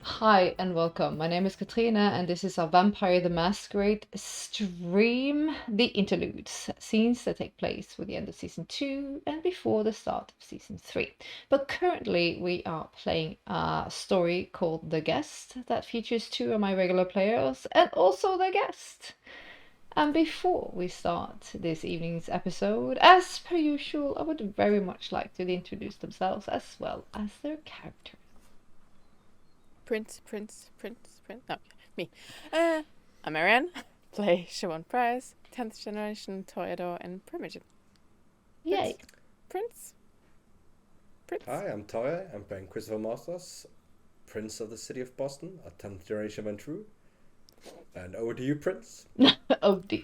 Hi and welcome. My name is Katrina, and this is our Vampire the Masquerade stream, the interludes, scenes that take place with the end of season 2 and before the start of season 3. But currently, we are playing a story called The Guest that features two of my regular players and also the guest. And before we start this evening's episode, as per usual, I would very much like to introduce themselves as well as their characters. Prince. No, me. I'm Marianne. Play Siobhan Price, 10th generation Toreador and Primogen. Yay! Prince. Hi, I'm Toya. I'm playing Christopher Masters, Prince of the City of Boston, a 10th generation Ventrue. And over to you, Prince. OD.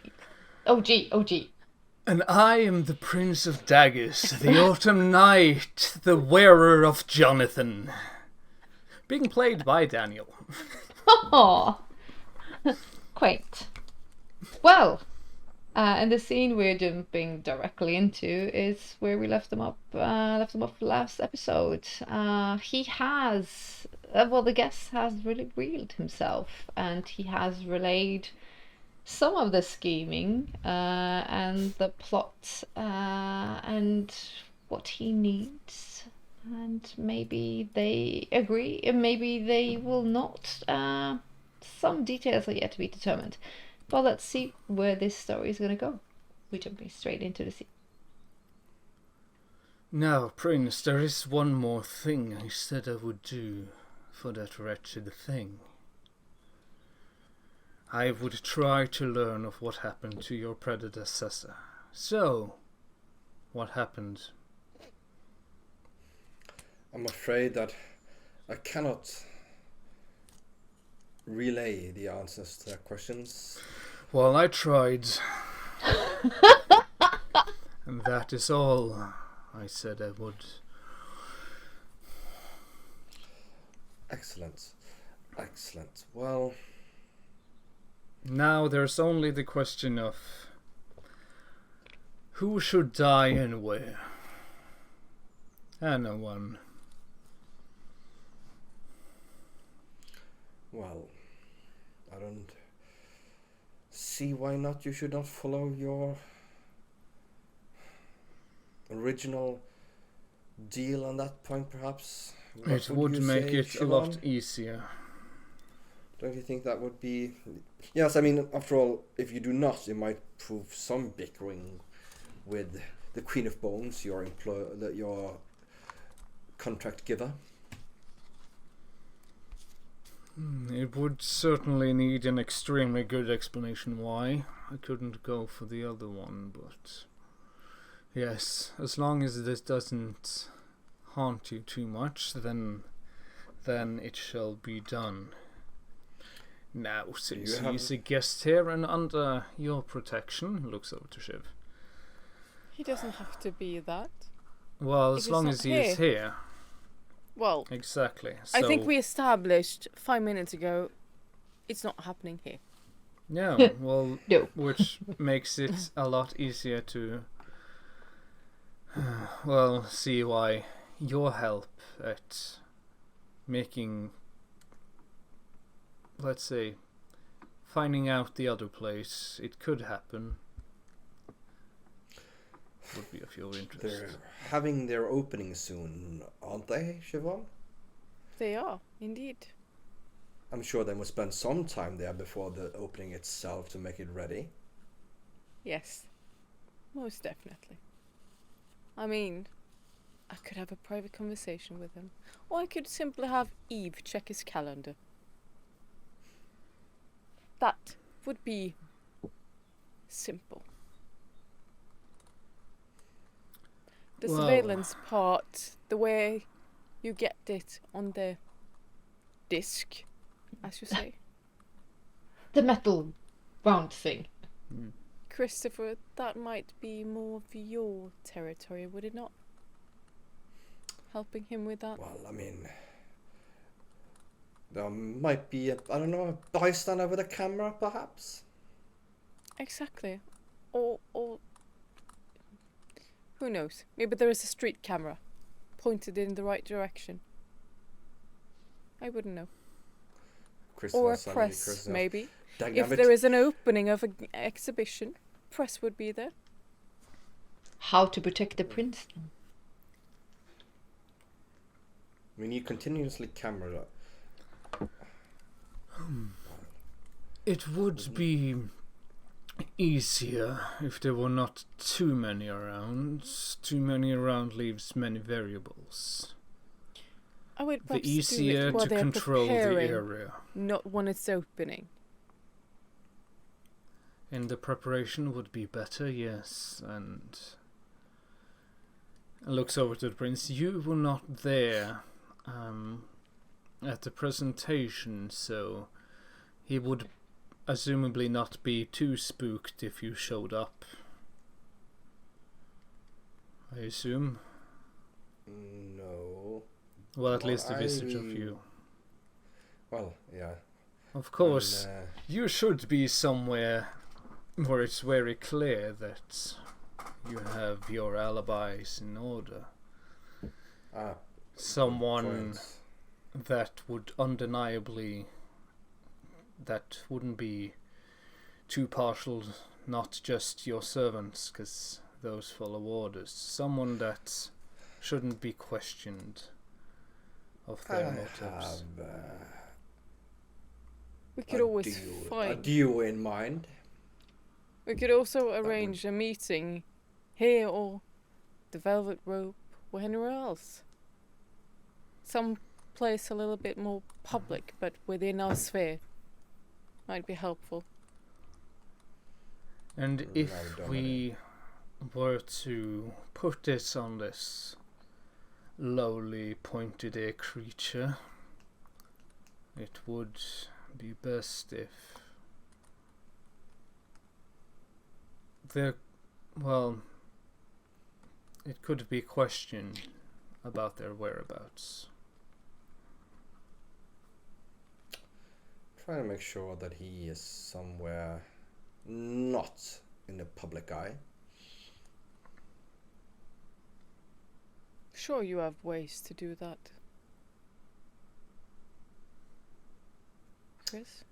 OG. And I am the Prince of Daggers, the Autumn Knight, the wearer of Jonathan. Being played by Daniel. Aww. Quaint. Well, and the scene we're jumping directly into is where we left them off last episode. He has, the guest has really revealed himself, and he has relayed some of the scheming and the plot and what he needs. And maybe they agree, and maybe they will not. Some details are yet to be determined. But let's see where this story is going to go. We're jumping straight into the scene. Now, Prince, there is one more thing I said I would do for that wretched thing. I would try to learn of what happened to your predecessor. So, what happened? I'm afraid that I cannot relay the answers to their questions. Well, I tried. And that is all I said I would. Excellent. Well, Now there's only the question of who should die and where. And no one. well, I don't see why not. You should not follow your original deal on that point, perhaps. It would make it a lot easier. Don't you think that would be... Yes, I mean, after all, if you do not, it might prove some bickering with the Queen of Bones, your contract giver. It would certainly need an extremely good explanation why I couldn't go for the other one, but yes, as long as this doesn't haunt you too much, then it shall be done. Now, since he's a guest here and under your protection, looks over to Shiv. He doesn't have to be that. Well, as long as he is here. Well, exactly. So, I think we established 5 minutes ago it's not happening here. Yeah, well, No. which makes it a lot easier to, see why your help at making, let's say, finding out the other place it could happen would be of your interest. They're having their opening soon, aren't they, Siobhan? They are, indeed. I'm sure they must spend some time there before the opening itself to make it ready. Yes, most definitely. I mean, I could have a private conversation with him. Or I could simply have Eve check his calendar. That would be simple. The surveillance part, the way you get it on the disc, as you say. The metal round thing. Christopher, that might be more of your territory, would it not? Helping him with that? Well, I mean, there might be, a bystander with a camera, perhaps? Exactly. Or who knows? Maybe there is a street camera pointed in the right direction. I wouldn't know. Or a Christmas. press, maybe. Dang If it. there is an opening of an exhibition, press would be there. How to protect the prince? I mean, you continuously camera. It would be easier if there were not too many around. Too many around leaves many variables. I would The perhaps easier do it while to they're control the preparing, area. not when it's opening. And the preparation would be better, yes. And looks over to the prince. You were not there at the presentation, so he would assumably not be too spooked if you showed up. I assume. No. Well, at Well, least the visage of I- you. Well, yeah. Of course, And, you should be somewhere where it's very clear that you have your alibis in order. Someone points. that would undeniably, that wouldn't be too partial, not just your servants, because those follow orders. Someone that shouldn't be questioned of their motives. We could always a find. duo in mind. We could also would- arrange a meeting here or the Velvet Rope or anywhere else. Some place a little bit more public, but within our sphere. Might be helpful. And No, if don't we were to put this on this lowly pointed ear creature, it would be best if there, well, it could be questioned about their whereabouts. Try to make sure that he is somewhere not in the public eye. Sure, you have ways to do that. Chris?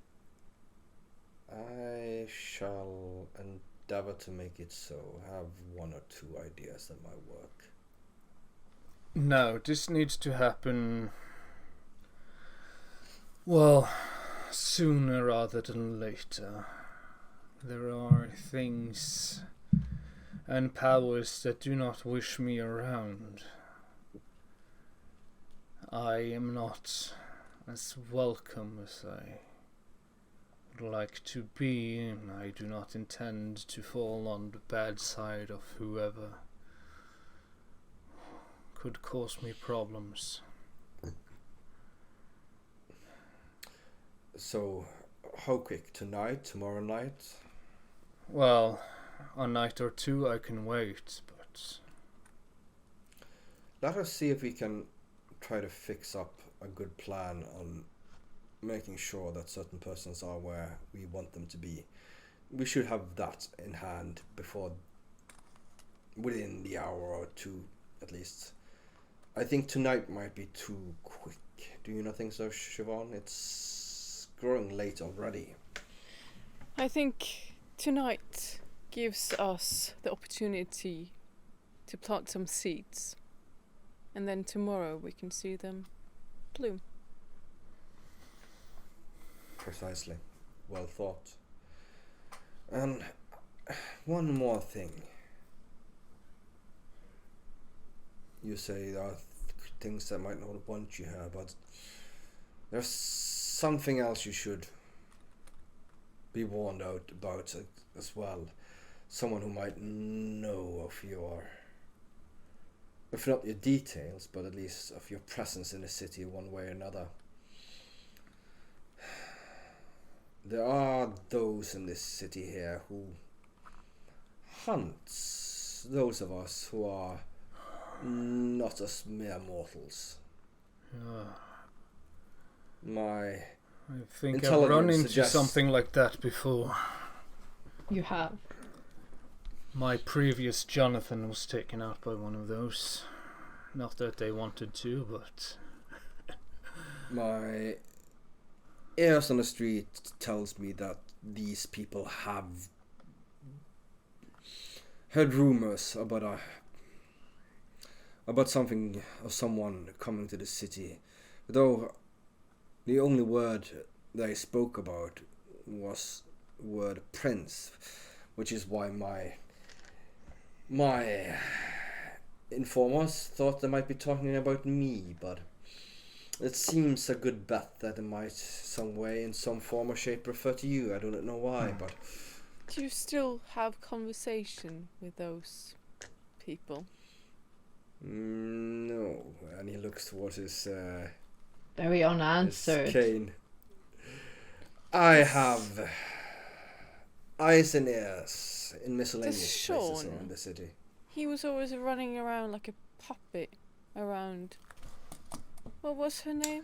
I shall endeavor to make it so. Have one or two ideas that might work. No, this needs to happen, well, sooner rather than later. There are things and powers that do not wish me around. I am not as welcome as I would like to be, and I do not intend to fall on the bad side of whoever could cause me problems. So, how quick? Tonight? Tomorrow night? Well, a night or two I can wait, but Let us see if we can try to fix up a good plan on making sure that certain persons are where we want them to be. We should have that in hand before, within the hour or two at least. I think tonight might be too quick. Do you not think so, Siobhan? It's growing late already. I think tonight gives us the opportunity to plant some seeds. And then tomorrow we can see them bloom. Precisely. Well thought. And one more thing. You say there are things that might not want you here, but there's something else you should be warned out about as well. Someone who might know of your, if not your details, but at least of your presence in the city one way or another. There are those in this city here who hunts those of us who are not as mere mortals. My I think I've intelligence run into suggests- something like that before. You have. My previous Jonathan was taken out by one of those. Not that they wanted to, but my ears on the street tells me that these people have heard rumors about something or someone coming to the city, though the only word they spoke about was the word prince, which is why my informers thought they might be talking about me, but it seems a good bet that it might some way, in some form or shape, refer to you. I don't know why, but... Do you still have conversation with those people? No. And he looks towards his Very unanswered. cane. I have eyes and ears in miscellaneous places Sean? around the city. He was always running around like a puppet around... What was her name?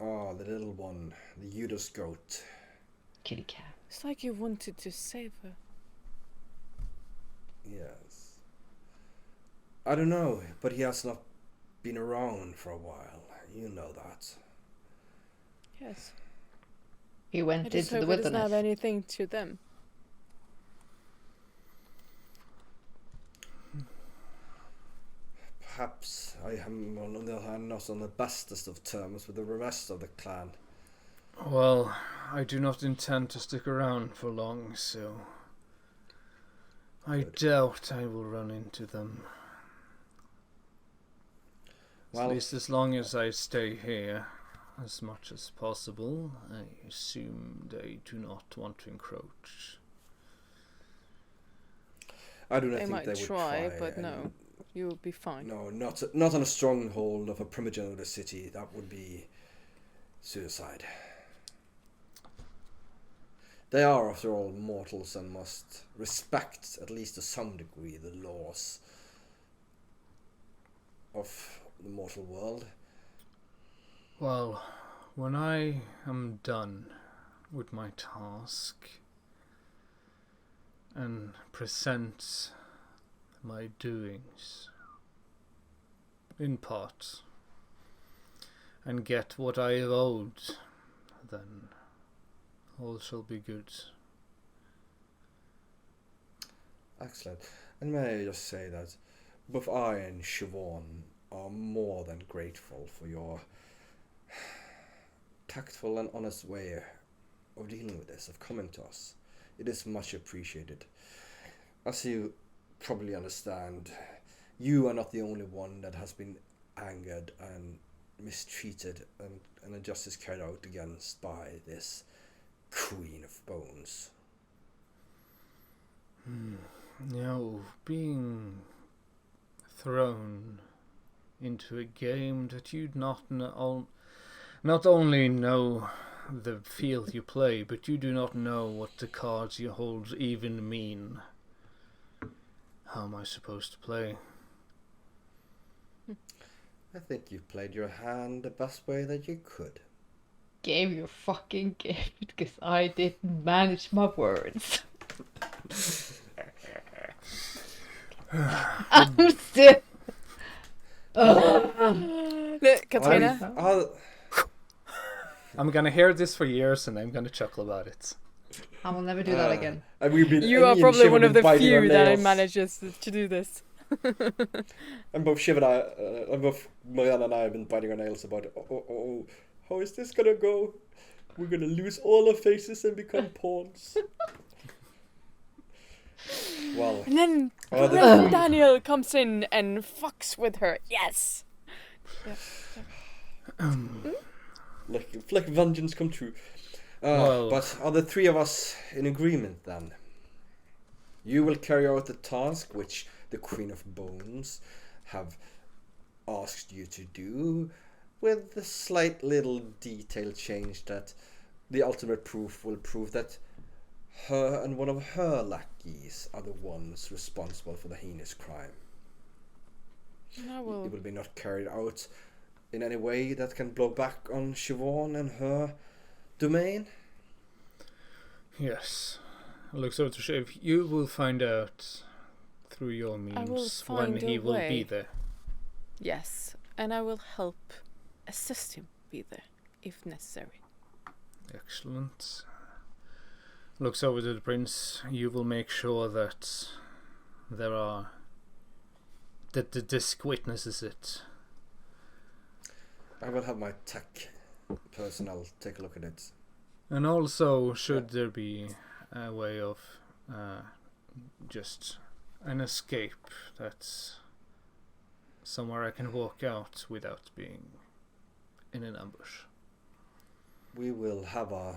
Oh, the little one, the Judas goat. Kitty cat. It's like you wanted to save her. Yes. I don't know, but he has not been around for a while. You know that. Yes. He I went just into the hope it doesn't have wilderness. anything to them. Perhaps I am on the other hand not on the bestest of terms with the rest of the clan. Well, I do not intend to stick around for long, so I Good. doubt I will run into them. Well, At least as long as I stay here as much as possible, I assume they do not want to encroach. I do not They think might they would try, but and no. You will be fine. No, not on a stronghold of a primogen of the city. That would be suicide. They are, after all, mortals and must respect, at least to some degree, the laws of the mortal world. Well, when I am done with my task and present my doings in part and get what I have owed, then all shall be good. Excellent. And may I just say that both I and Siobhan are more than grateful for your tactful and honest way of dealing with this, of coming to us. It is much appreciated. As you probably understand, you are not the only one that has been angered and mistreated and injustice carried out against by this Queen of Bones. Now, being thrown into a game that you not only know the field you play, but you do not know what the cards you hold even mean. How am I supposed to play? I think you've played your hand the best way that you could. Gave your fucking gift because I didn't manage my words. I'm still. Look, Katrina. I'm gonna hear this for years and I'm gonna chuckle about it. I will never do that again. And we've been, You are me and probably Shiv one have of the been biting our few that nails. manages to do this. And both Shiv and I, and both Marianne and I have been biting our nails about, how is this gonna go? We're gonna lose all our faces and become pawns. Well, And then Oh, the- Brave Daniel comes in and fucks with her. Yes. like vengeance come true. Well- But are the three of us in agreement then? You will carry out the task which the Queen of Bones have asked you to do, with the slight little detail change that the ultimate proof will prove that her and one of her lackeys are the ones responsible for the heinous crime. And I It will. will be not carried out in any way that can blow back on Siobhan and her domain. Yes. Looks over to Shiv. You will find out through your will means when find he a will be way. there. Yes, and I will help assist him be there if necessary. Excellent. Looks over to the prince. You will make sure that that the disc witnesses it. I will have my tech personnel take a look at it. And also, should there be a way of just an escape that's somewhere I can walk out without being in an ambush. We will have a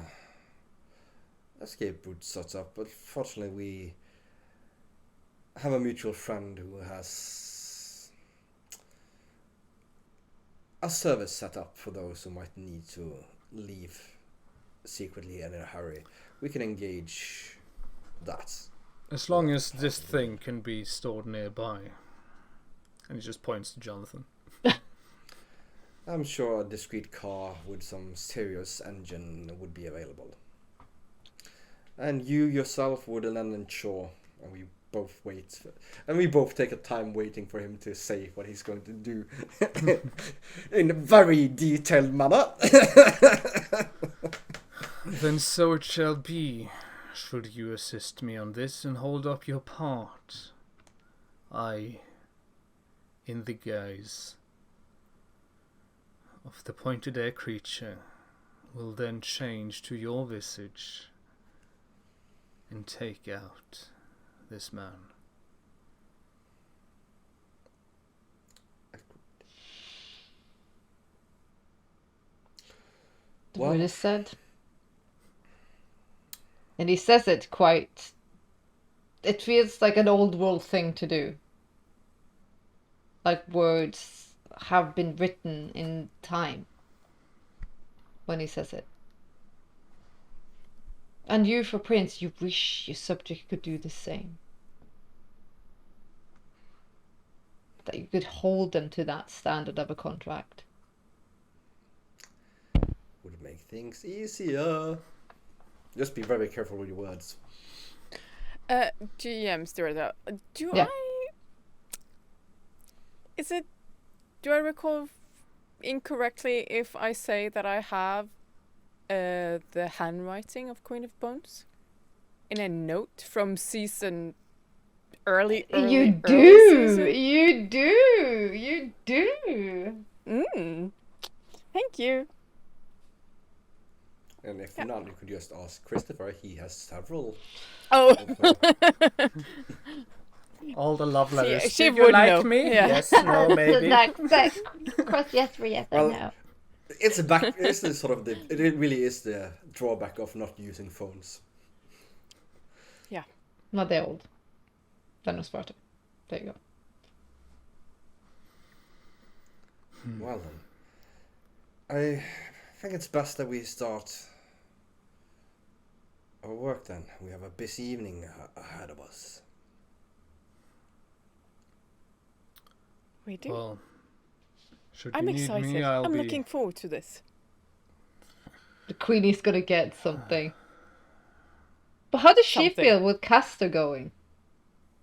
escape route set up, but fortunately we have a mutual friend who has a service set up for those who might need to leave secretly and in a hurry. We can engage that. As long as this thing can be stored nearby. And he just points to Jonathan. I'm sure a discreet car with some serious engine would be available. And you yourself would then ensure, and we both wait, and we both take a time waiting for him to say what he's going to do in a very detailed manner. Then so it shall be. Should you assist me on this and hold up your part, I, in the guise of the pointed air creature, will then change to your visage and take out this man. The word is said. And he says it quite... It feels like an old world thing to do. Like words have been written in time when he says it. And you, for Prince, you wish your subject could do the same. That you could hold them to that standard of a contract. Would make things easier. Just be very careful with your words. GM Stuart, do Yeah. do I recall incorrectly if I say that I have the handwriting of Queen of Bones in a note from season early You do! season? You do! Thank you. And if not, you could just ask Christopher. He has several. Oh, All the love letters. she Do you would like know. me? Yeah. Yes, no, maybe. Cross yes for yes, Well, I know. It's a back. It's the sort of the. It really is the drawback of not using phones. Not the old. Then was Sparta. There you go. Well then, I think it's best that we start our work then. We have a busy evening ahead of us. we do. Well, should I'm you need excited. me, I'll I'm be... looking forward to this. The Queenie's gonna get something. But how does she Something. feel with Castor going?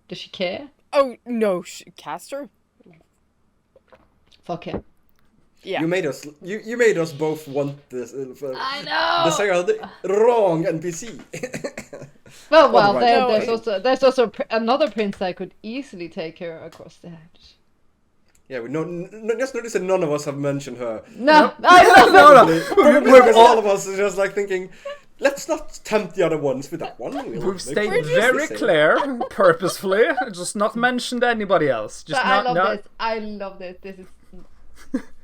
Does she care? Oh no, Castor. Fuck him. Yeah. You made us. You made us both want this. I know! Desire the wrong NPC. Well, Otherwise- there's also another prince I could easily take her across the hedge. Yeah, we just noticed that none of us have mentioned her. No, I know. Because all of us are just like thinking, let's not tempt the other ones with that one. We've stayed We're very just clear, purposefully, just not mentioned anybody else. Just But I not, love this. I love this. This is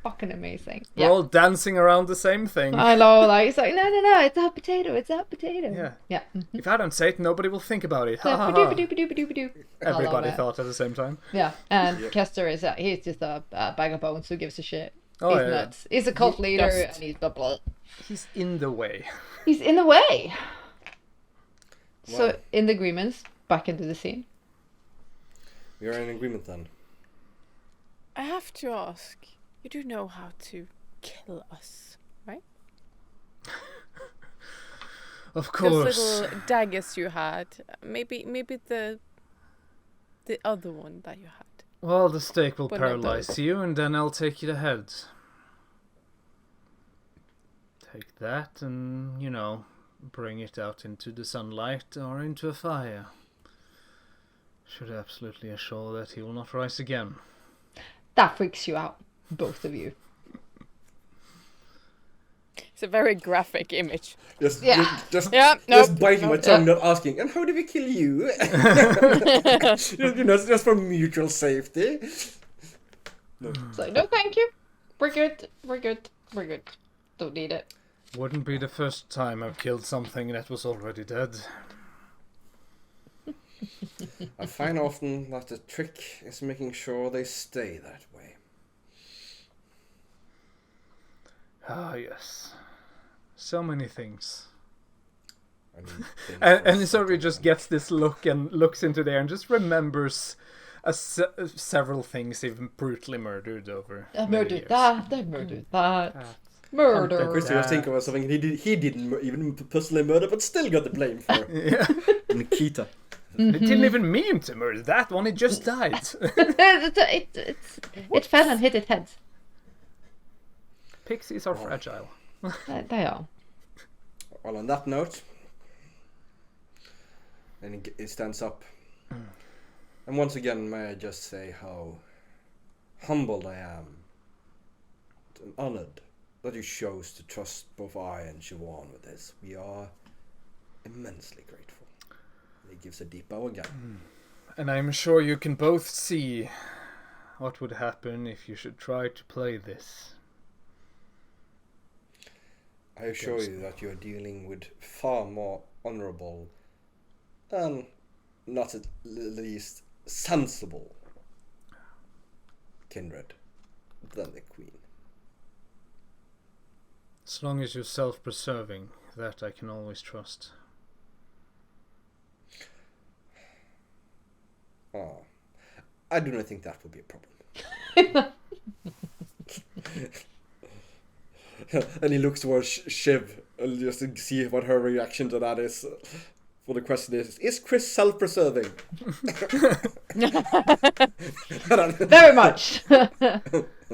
fucking amazing. We're Yeah. all dancing around the same thing. I know, like, it's like, no, it's a hot potato, it's a hot potato. Yeah. Yeah. If I don't say it, nobody will think about it. Ha, ha, ha. Ba-doop-a-doop-a-doop-a-doop. I love Everybody it. thought at the same time. Yeah, and Yep. Kester is he's just a bag of bones who gives a shit. Oh, He's yeah. nuts. He's a cult leader Dust. and he's blah blah. He's in the way. He's in the way. So Wow. in the agreements, back into the scene. We are in agreement then. I have to ask. You do know how to kill us, right? Of Those course. little daggers you had. Maybe the other one that you had. Well, the stake will But not paralyze those. you, and then I'll take you to head. take that and, bring it out into the sunlight or into a fire. Should absolutely assure that he will not rise again. That freaks you out, both of you. It's a very graphic image. Just Nope. biting my tongue, not asking. And how did we kill you? Just for mutual safety. No. So, no, thank you. We're good. Don't need it. Wouldn't be the first time I've killed something that was already dead. I find often that the trick is making sure they stay that way. Ah, yes. So many things. I mean, And he sort of just gets this look and looks into there and just remembers several things he's brutally murdered over. I many murdered years. that. I murdered that. Murder. Christy was thinking of something he didn't even personally murder, but still got the blame for. Yeah. Nikita. It didn't even mean to murder that one, it just died. It fell and hit its head. Pixies are fragile. They are. Well, on that note, and he stands up. And once again, may I just say how humbled I am and honored that you chose to trust both I and Siobhan with this. We are immensely grateful. He gives a deep bow again. And I'm sure you can both see what would happen if you should try to play this. I assure you that you are dealing with far more honourable and not at least sensible kindred than the Queen. As long as you're self-preserving, that I can always trust. Oh, I do not think that would be a problem. And he looks towards Shiv just to see what her reaction to that is. For the question is Chris self-preserving? Very much.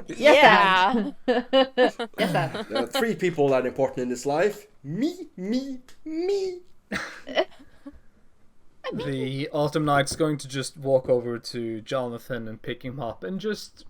Yeah. Yes, Dad. There are 3 people that are important in this life. Me. The Autumn Knight's going to just walk over to Jonathan and pick him up and just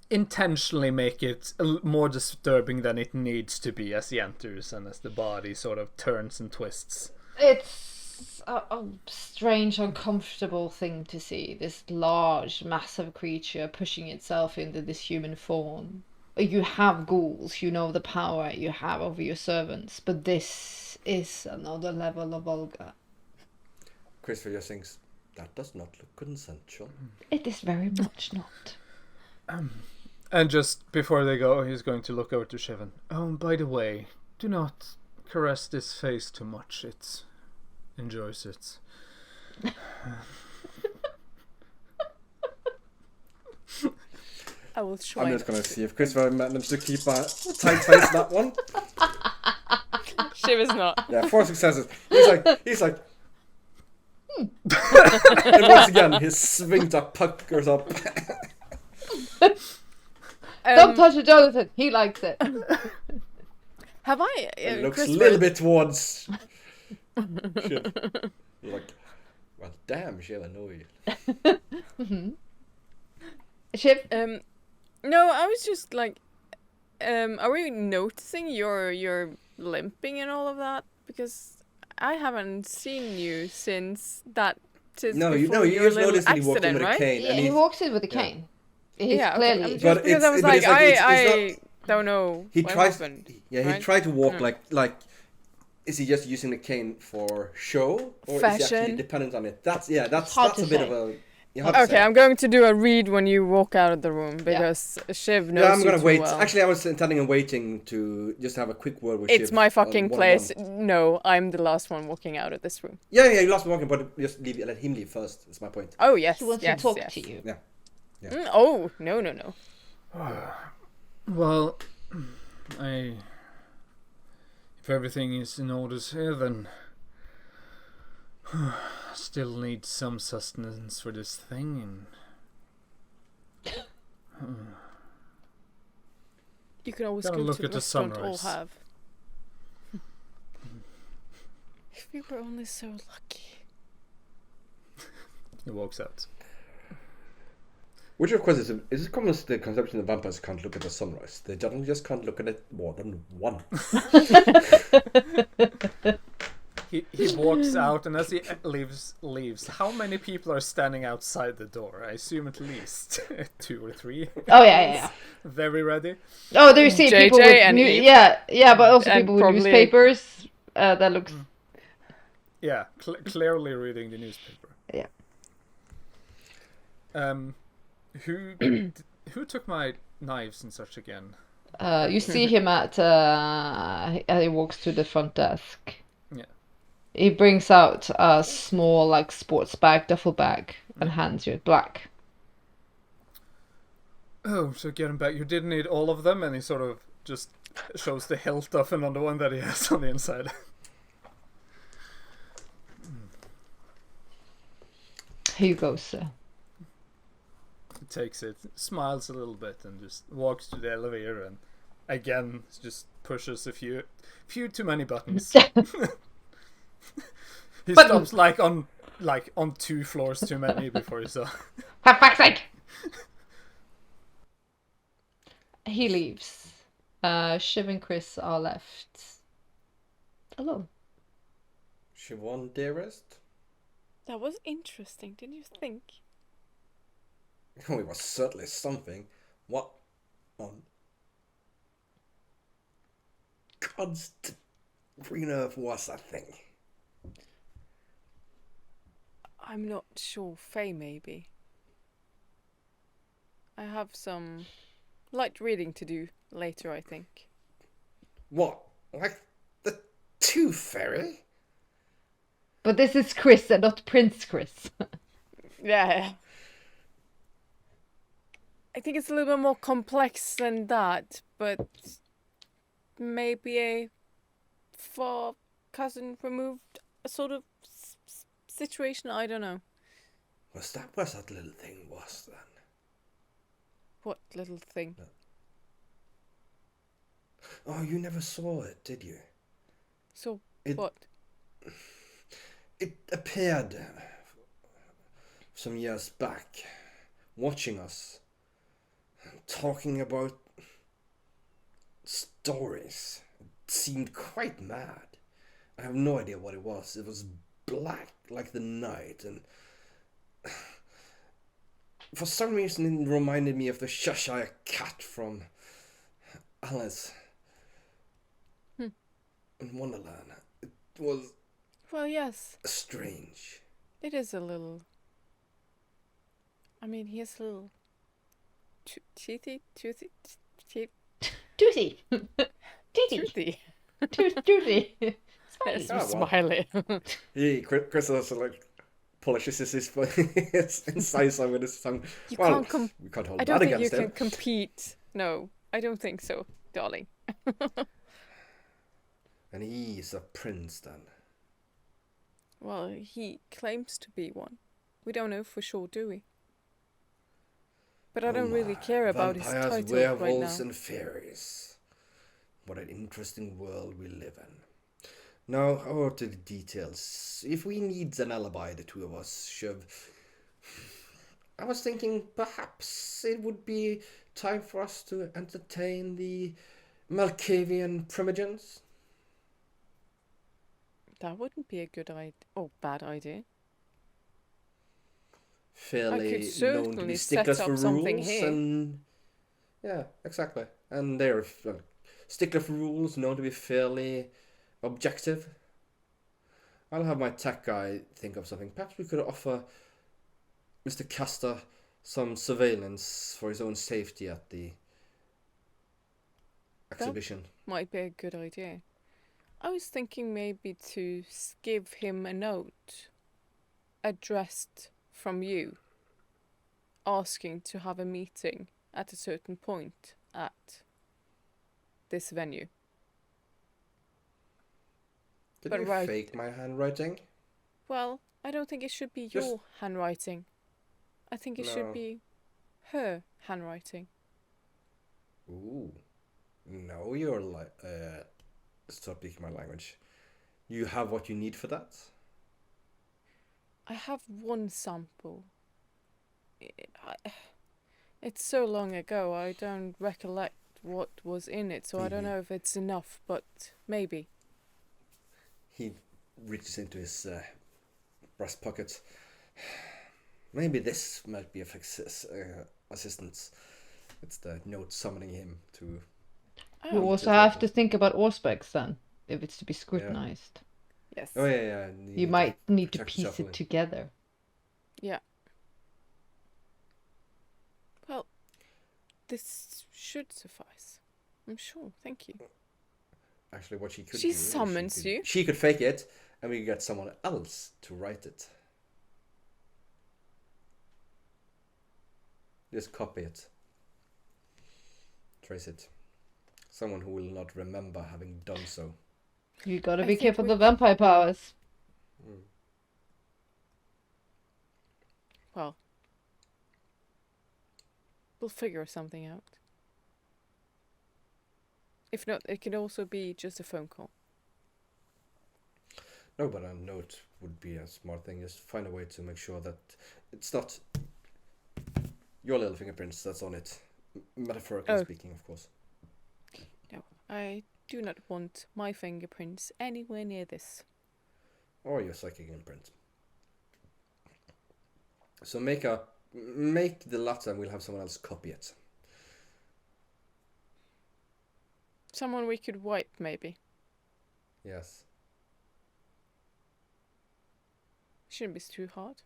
intentionally make it more disturbing than it needs to be as he enters and as the body sort of turns and twists. It's a strange, uncomfortable thing to see. This large, massive creature pushing itself into this human form. You have ghouls, you know the power you have over your servants, but this is another level of vulgar. Christopher just thinks, that does not look consensual. It is very much not. And just before they go, he's going to look over to Shivan. Oh, and by the way, do not caress this face too much. It enjoys it. I will try. I'm just going to see if Christopher managed to keep a tight face that one. Shiv is not. Yeah, 4 successes. He's like. And once again, his sphincter puckers up. Don't touch it, Jonathan. He likes it. Have I? He looks Christopher- a little bit towards Shiv. He's like, well, damn, Shiv, I know you. Shiv? No, I was just like, are we noticing your limping and all of that? Because I haven't seen you since that. No, before you your just little noticed when he walked in accident, with a right? cane. Yeah, And he walks in with a cane. He's Yeah, clearly... okay. But Because I was but like, it's like I don't know He what tries. happened. Yeah, he right? tried to walk Mm. like. Is he just using the cane for show, or is he actually Fashion. dependent on it? That's a Hard bit to of a. Okay, I'm going to do a read when you walk out of the room because Shiv knows Yeah, I'm you gonna too wait. well. Actually, I was intending on waiting to just have a quick word with Shiv. It's my fucking on place. one-on-one. No, I'm the last one walking out of this room. Yeah, you lost me walking, but just let him leave first. That's my point. Oh yes, He wants yes, to talk yes. to you. Yeah. Oh no. Well, if everything is in order here, then still need some sustenance for this thing, and You can always Gotta go look to the at the restaurant or sunrise. have. If we were only so lucky. He walks out. Which of course is it common to the conception that vampires can't look at the sunrise. They generally just can't look at it more than once. He walks out, and as he leaves, how many people are standing outside the door? I assume at least 2 or 3. Oh yeah. Very ready. Oh, there you see JJ people with and Eve. yeah, but also And people with probably- newspapers. That looks Yeah, clearly reading the newspaper. Yeah. Who took my knives and such again? You see him at he walks to the front desk. Yeah. He brings out a small like sports bag, duffel bag, and hands you it black. Oh, so get him back. You didn't need all of them, and he sort of just shows the hilt of another one that he has on the inside. Here you go, sir. He takes it, smiles a little bit, and just walks to the elevator, and again just pushes a few too many buttons. He stops on 2 floors too many before he saw. For fuck's sake! He leaves. Shiv and Chris are left alone. Siobhan, dearest? That was interesting, didn't you think? Oh, it was certainly something. What on God's green earth was that thing? I'm not sure. Faye, maybe. I have some light reading to do later, I think. What? Like the Tooth Fairy? But this is Chris and not Prince Chris. Yeah. I think it's a little bit more complex than that, but maybe a far cousin removed sort of situation. I don't know. Was that little thing was then? What little thing? Oh, you never saw it, did you? So, It- what? It appeared some years back, watching us, talking about stories. It seemed quite mad. I have no idea what it was. It was black like the night, and for some reason it reminded me of the Cheshire Cat from Alice in Wonderland. It was Well, yes. strange. It is a little. I mean, he is a little. Toothy? Toothy. Toothy. Toothy. Yes, Oh, well. smiley. Chris also like polishes his incisor with his tongue. You Well, can't we can't hold I don't that think you against can him. compete. No, I don't think so, darling. And he's a prince then. Well, he claims to be one. We don't know for sure, do we? But I don't really care about his Vampires, title right werewolves, now. and fairies. What an interesting world we live in. Now, over to the details. If we need an alibi, the two of us, Shiv, I was thinking perhaps it would be time for us to entertain the Malkavian primogens. That wouldn't be a good idea. Or bad idea. Fairly known to certainly be set sticklers up for something rules, here. and yeah, exactly. And they're stickler for rules, known to be fairly objective. I'll have my tech guy think of something. Perhaps we could offer Mr. Castor some surveillance for his own safety at the exhibition. Might be a good idea. I was thinking maybe to give him a note addressed from you, asking to have a meeting at a certain point at this venue. Did But you right- fake my handwriting? Well, I don't think it should be Just- your handwriting. I think it No. should be her handwriting. Ooh. No, you're like stop speaking my language. You have what you need for that. I have one sample. It's so long ago, I don't recollect what was in it, so I don't know if it's enough, but maybe. He reaches into his breast pocket. Maybe this might be of assistance. It's the note summoning him to. You Oh, also have to think about auspex then, if it's to be scrutinized. yes. Oh yeah. You might need to protect piece yourself it together. Yeah. Well, this should suffice. I'm sure. Thank you. Actually, what she could She do. summons you. She could fake it, and we could get someone else to write it. Just copy it. Trace it. Someone who will not remember having done so. You gotta I be think careful we of the vampire powers. Well, we'll figure something out. If not, it could also be just a phone call. No, but a note would be a smart thing. Just find a way to make sure that it's not your little fingerprints that's on it. Metaphorically speaking, of course. No, I do not want my fingerprints anywhere near this. Or your psychic imprint. So make the latter and we'll have someone else copy it. Someone we could wipe, maybe. Yes. Shouldn't be too hard.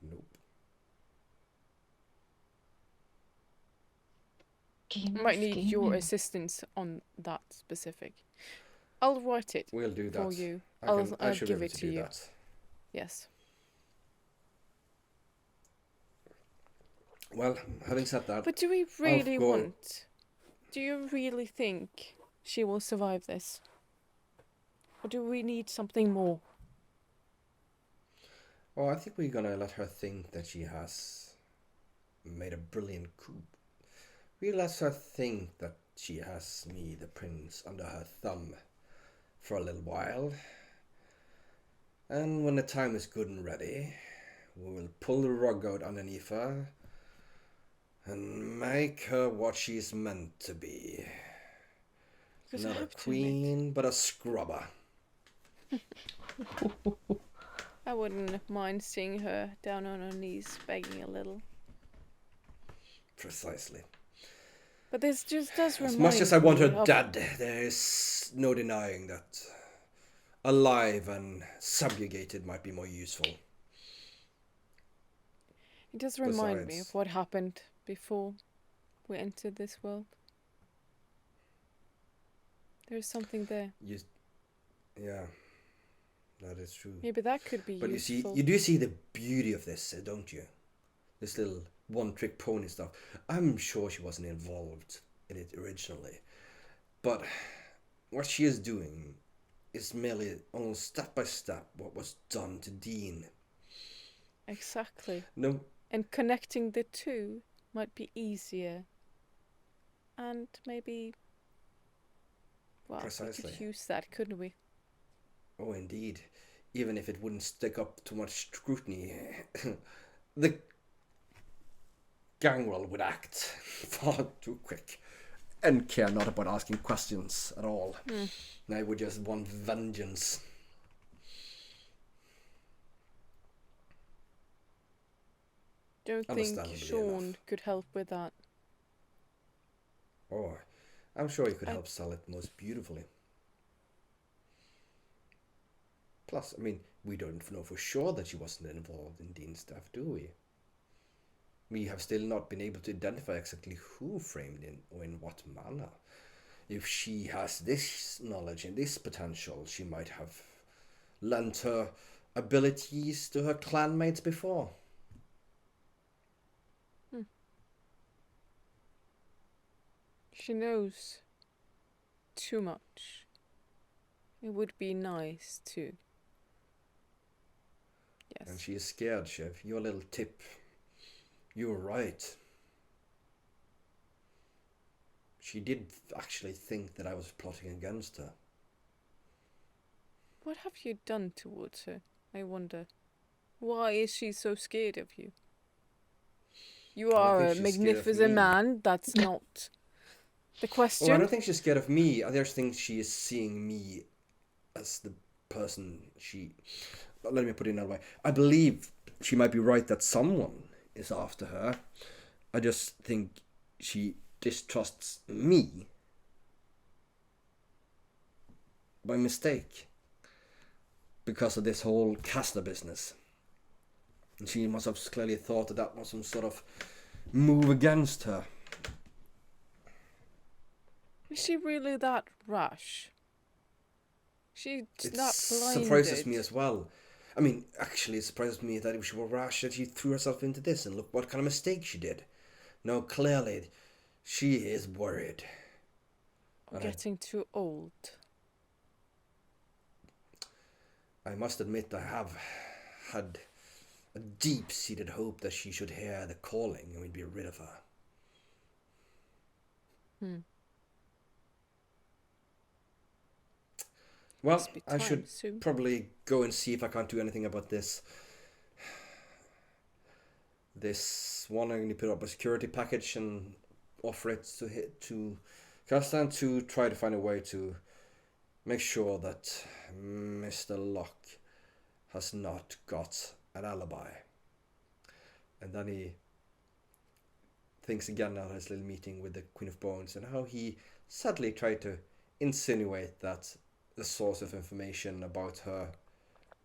Nope. Might need your assistance on that specific. I'll write it We'll do that. for you. I should be give able it to you. That. Yes. Well, having said that, But do we really want? Do you really think she will survive this? Or do we need something more? Oh, I think we're gonna let her think that she has made a brilliant coup. We let her think that she has me, the prince, under her thumb for a little while. And when the time is good and ready, we will pull the rug out underneath her and make her what she's meant to be. Not a queen, but a scrubber. I wouldn't mind seeing her down on her knees begging a little. Precisely. But this just does remind me. As much as I want her of... dead, there is no denying that alive and subjugated might be more useful. It does remind me of what happened before we entered this world. There's something there. Yeah, that is true. Maybe that could be but useful. you do see the beauty of this, don't you? This little one-trick pony stuff. I'm sure she wasn't involved in it originally, but what she is doing is merely almost step by step what was done to Dean. Exactly. No. And connecting the two might be easier. And maybe... Well, Precisely. we could use that, couldn't we? Oh, indeed. Even if it wouldn't stick up too much scrutiny, the gangrel would act far too quick and care not about asking questions at all. They would just want vengeance. Don't think Sean could help with that. Oh, I'm sure he could help sell it most beautifully. Plus, I mean, we don't know for sure that she wasn't involved in Dean's stuff, do we? We have still not been able to identify exactly who framed in or in what manner. If she has this knowledge and this potential, she might have lent her abilities to her clanmates before. She knows too much. It would be nice to. Yes. And she is scared, Chef. Your little tip. You were right. she did actually think that I was plotting against her. What have you done towards her, I wonder? Why is she so scared of you? You I don't are think a she's scared of magnificent me. man, that's not the Oh, I question. don't think she's scared of me. I just think she is seeing me as the person she... Let me put it another way. I believe she might be right that someone is after her. I just think she distrusts me by mistake because of this whole Castor business. And she must have clearly thought that that was some sort of move against her. Is she really that rash? She's It not blinded. surprises me as well. I mean, actually, it surprises me that she was rash, that she threw herself into this, and look what kind of mistake she did. No, clearly, she is worried. I'm getting too old. I must admit, I have had a deep-seated hope that she should hear the calling and we'd be rid of her. Well, Must be I time should soon. probably go and see if I can't do anything about this. This one, I'm going to put up a security package and offer it to Kastan to try to find a way to make sure that Mr. Locke has not got an alibi. And then he thinks again on his little meeting with the Queen of Bones and how he sadly tried to insinuate that the source of information about her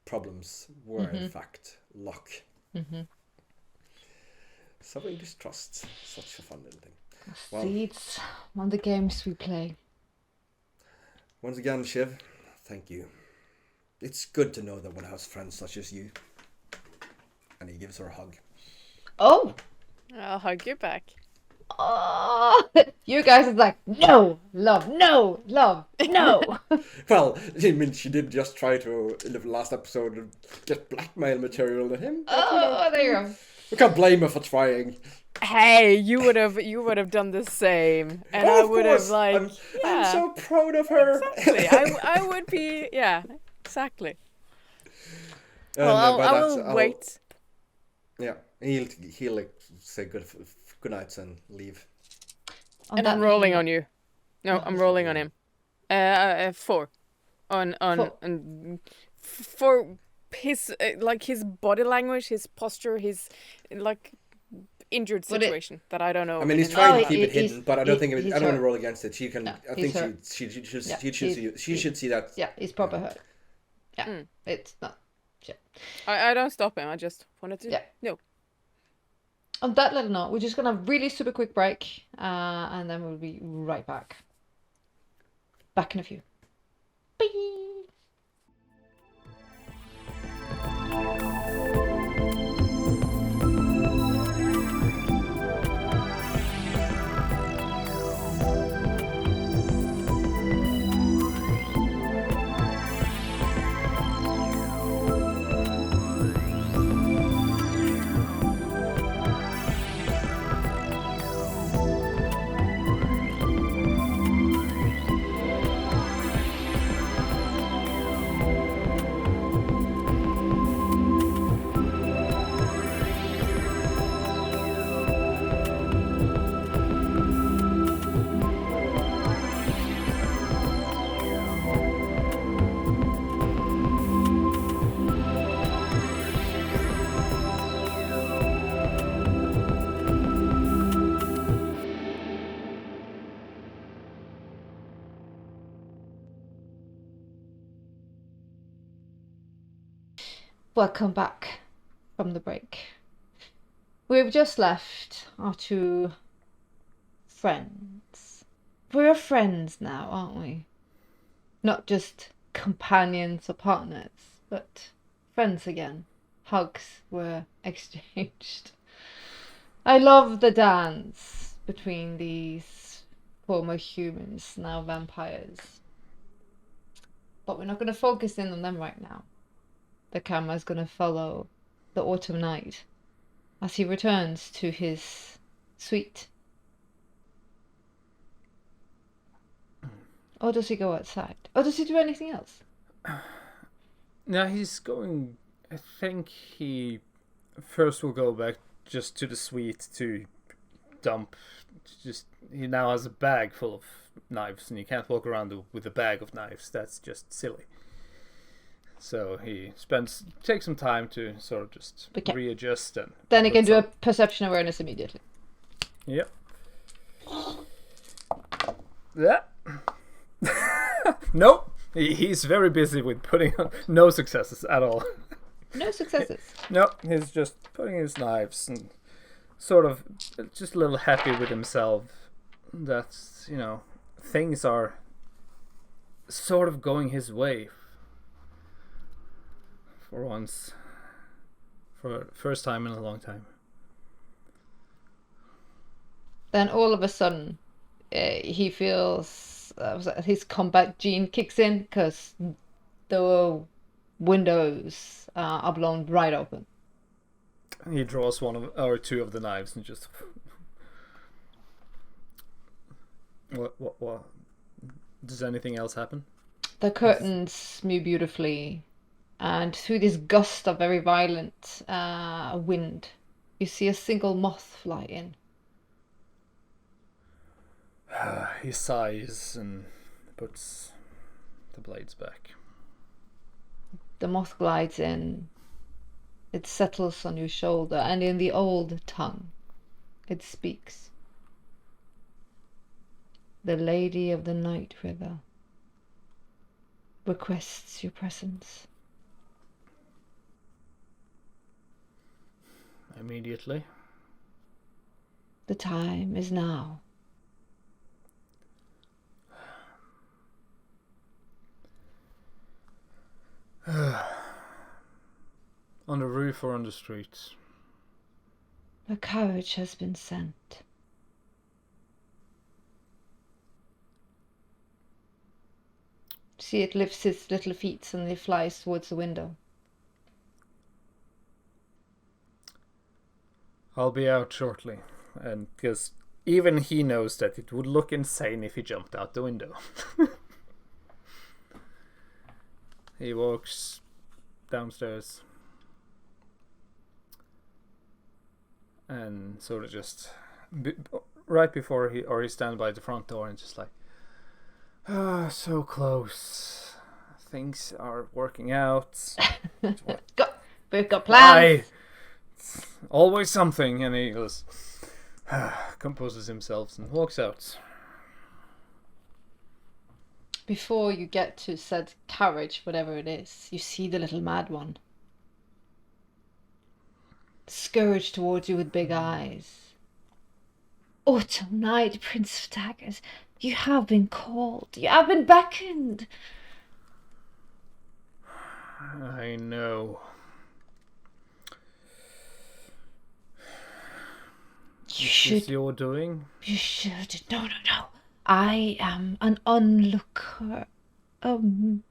problems were in fact Locke. Somebody distrusts. Such a fun little thing. Well, See, it's one of the games we play. once again, Shiv, thank you. It's good to know that one has friends such as you. And he gives her a hug. Oh! I'll hug you back. Oh! You guys are like, no, love, no, love, no. Well, I mean, she did just try to, in the last episode, get blackmail material to him. But, Oh, there you go. we can't blame her for trying. Hey, you would have done the same, and I Of would have course, like, I'm yeah, so proud of her. exactly. I would be, yeah, exactly. And, Well, by I that, will wait. Yeah, he'll like say good nights and leave. On And that I'm rolling note- on you. No, I'm rolling on him. 4. On for his like his body language, his posture, his like injured Would it- situation that I don't know. I mean, he's anything trying to about. keep it he's- hidden, but I don't think he's I don't want to hurt. roll against it. She can. No, I he's think hurt. she should Yeah, she should see that. Yeah, he's proper hurt. Yeah, it's not. Yeah. I don't stop him. I just wanted to. Yeah. No. On that little note, we're just gonna have a really super quick break, and then we'll be right back. Back in a few. Bye. Welcome back from the break. We've just left our two friends. We're friends now, aren't we? Not just companions or partners, but friends again. Hugs were exchanged. I love the dance between these former humans, now vampires. But we're not going to focus in on them right now. The camera's going to follow the autumn night as he returns to his suite. Or does he go outside? Or does he do anything else? Now he's going. I think he first will go back just to the suite to dump. He now has a bag full of knives, and he can't walk around with a bag of knives. That's just silly. So he takes some time to sort of just readjust and. Then he can do a perception awareness immediately. Yep. Yeah. Nope. He's very busy with putting on no successes at all. No successes. Nope. He's just putting his knives and sort of just a little happy with himself. That's, things are sort of going his way. For once. For first time in a long time. Then all of a sudden, he feels his combat gene kicks in because the windows are blown right open. He draws one or two of the knives and just. What? Does anything else happen? The curtains move beautifully, and through this gust of very violent wind, you see a single moth fly in. He sighs and puts the blades back. The moth glides in. It settles on your shoulder, and in the old tongue, it speaks. The Lady of the Night River requests your presence. Immediately. The time is now. On the roof or on the streets? A carriage has been sent. See, it lifts its little feet and it flies towards the window. I'll be out shortly, and because even he knows that it would look insane if he jumped out the window. He walks downstairs and sort of just right before he stands by the front door and just like, so close. Things are working out. We've got plans. Always something, and he goes, composes himself and walks out. Before you get to said carriage, whatever it is, you see the little mad one. Scourge towards you with big eyes. Autumn night, Prince of Daggers, you have been called. You have been beckoned. I know. Is your doing? You should. No. I am an onlooker, a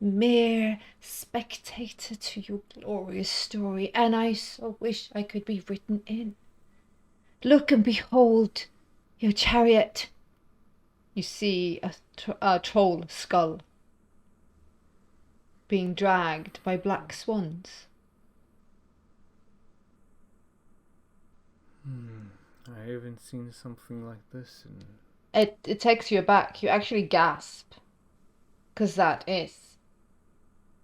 mere spectator to your glorious story, and I so wish I could be written in. Look and behold your chariot. You see a troll skull being dragged by black swans. I haven't seen something like this in... It takes you aback. You actually gasp. Because that is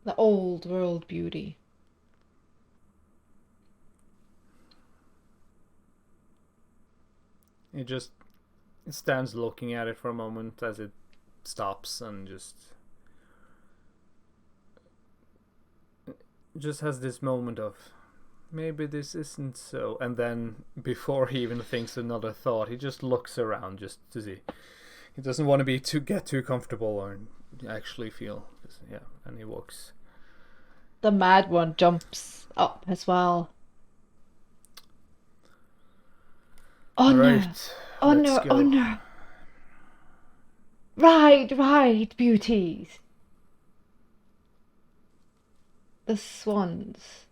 the old world beauty. He just stands looking at it for a moment as it stops and just has this moment of maybe this isn't so, and then before he even thinks another thought, he just looks around just to see. He doesn't want to get too comfortable or actually feel, and he walks. The mad one jumps up as well. Honor, honor. Right, beauties. The swans,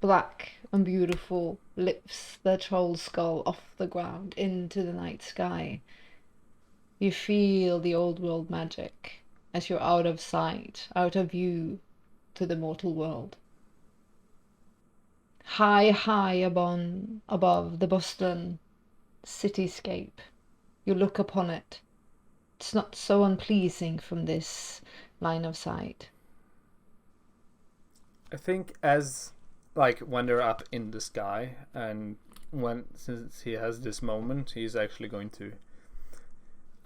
black and beautiful, lifts their troll skull off the ground into the night sky. You feel the old world magic as you're out of sight, out of view to the mortal world. High above the Boston cityscape, you look upon it. It's not so unpleasing from this line of sight. I think as like when they're up in the sky, and since he has this moment, he's actually going to.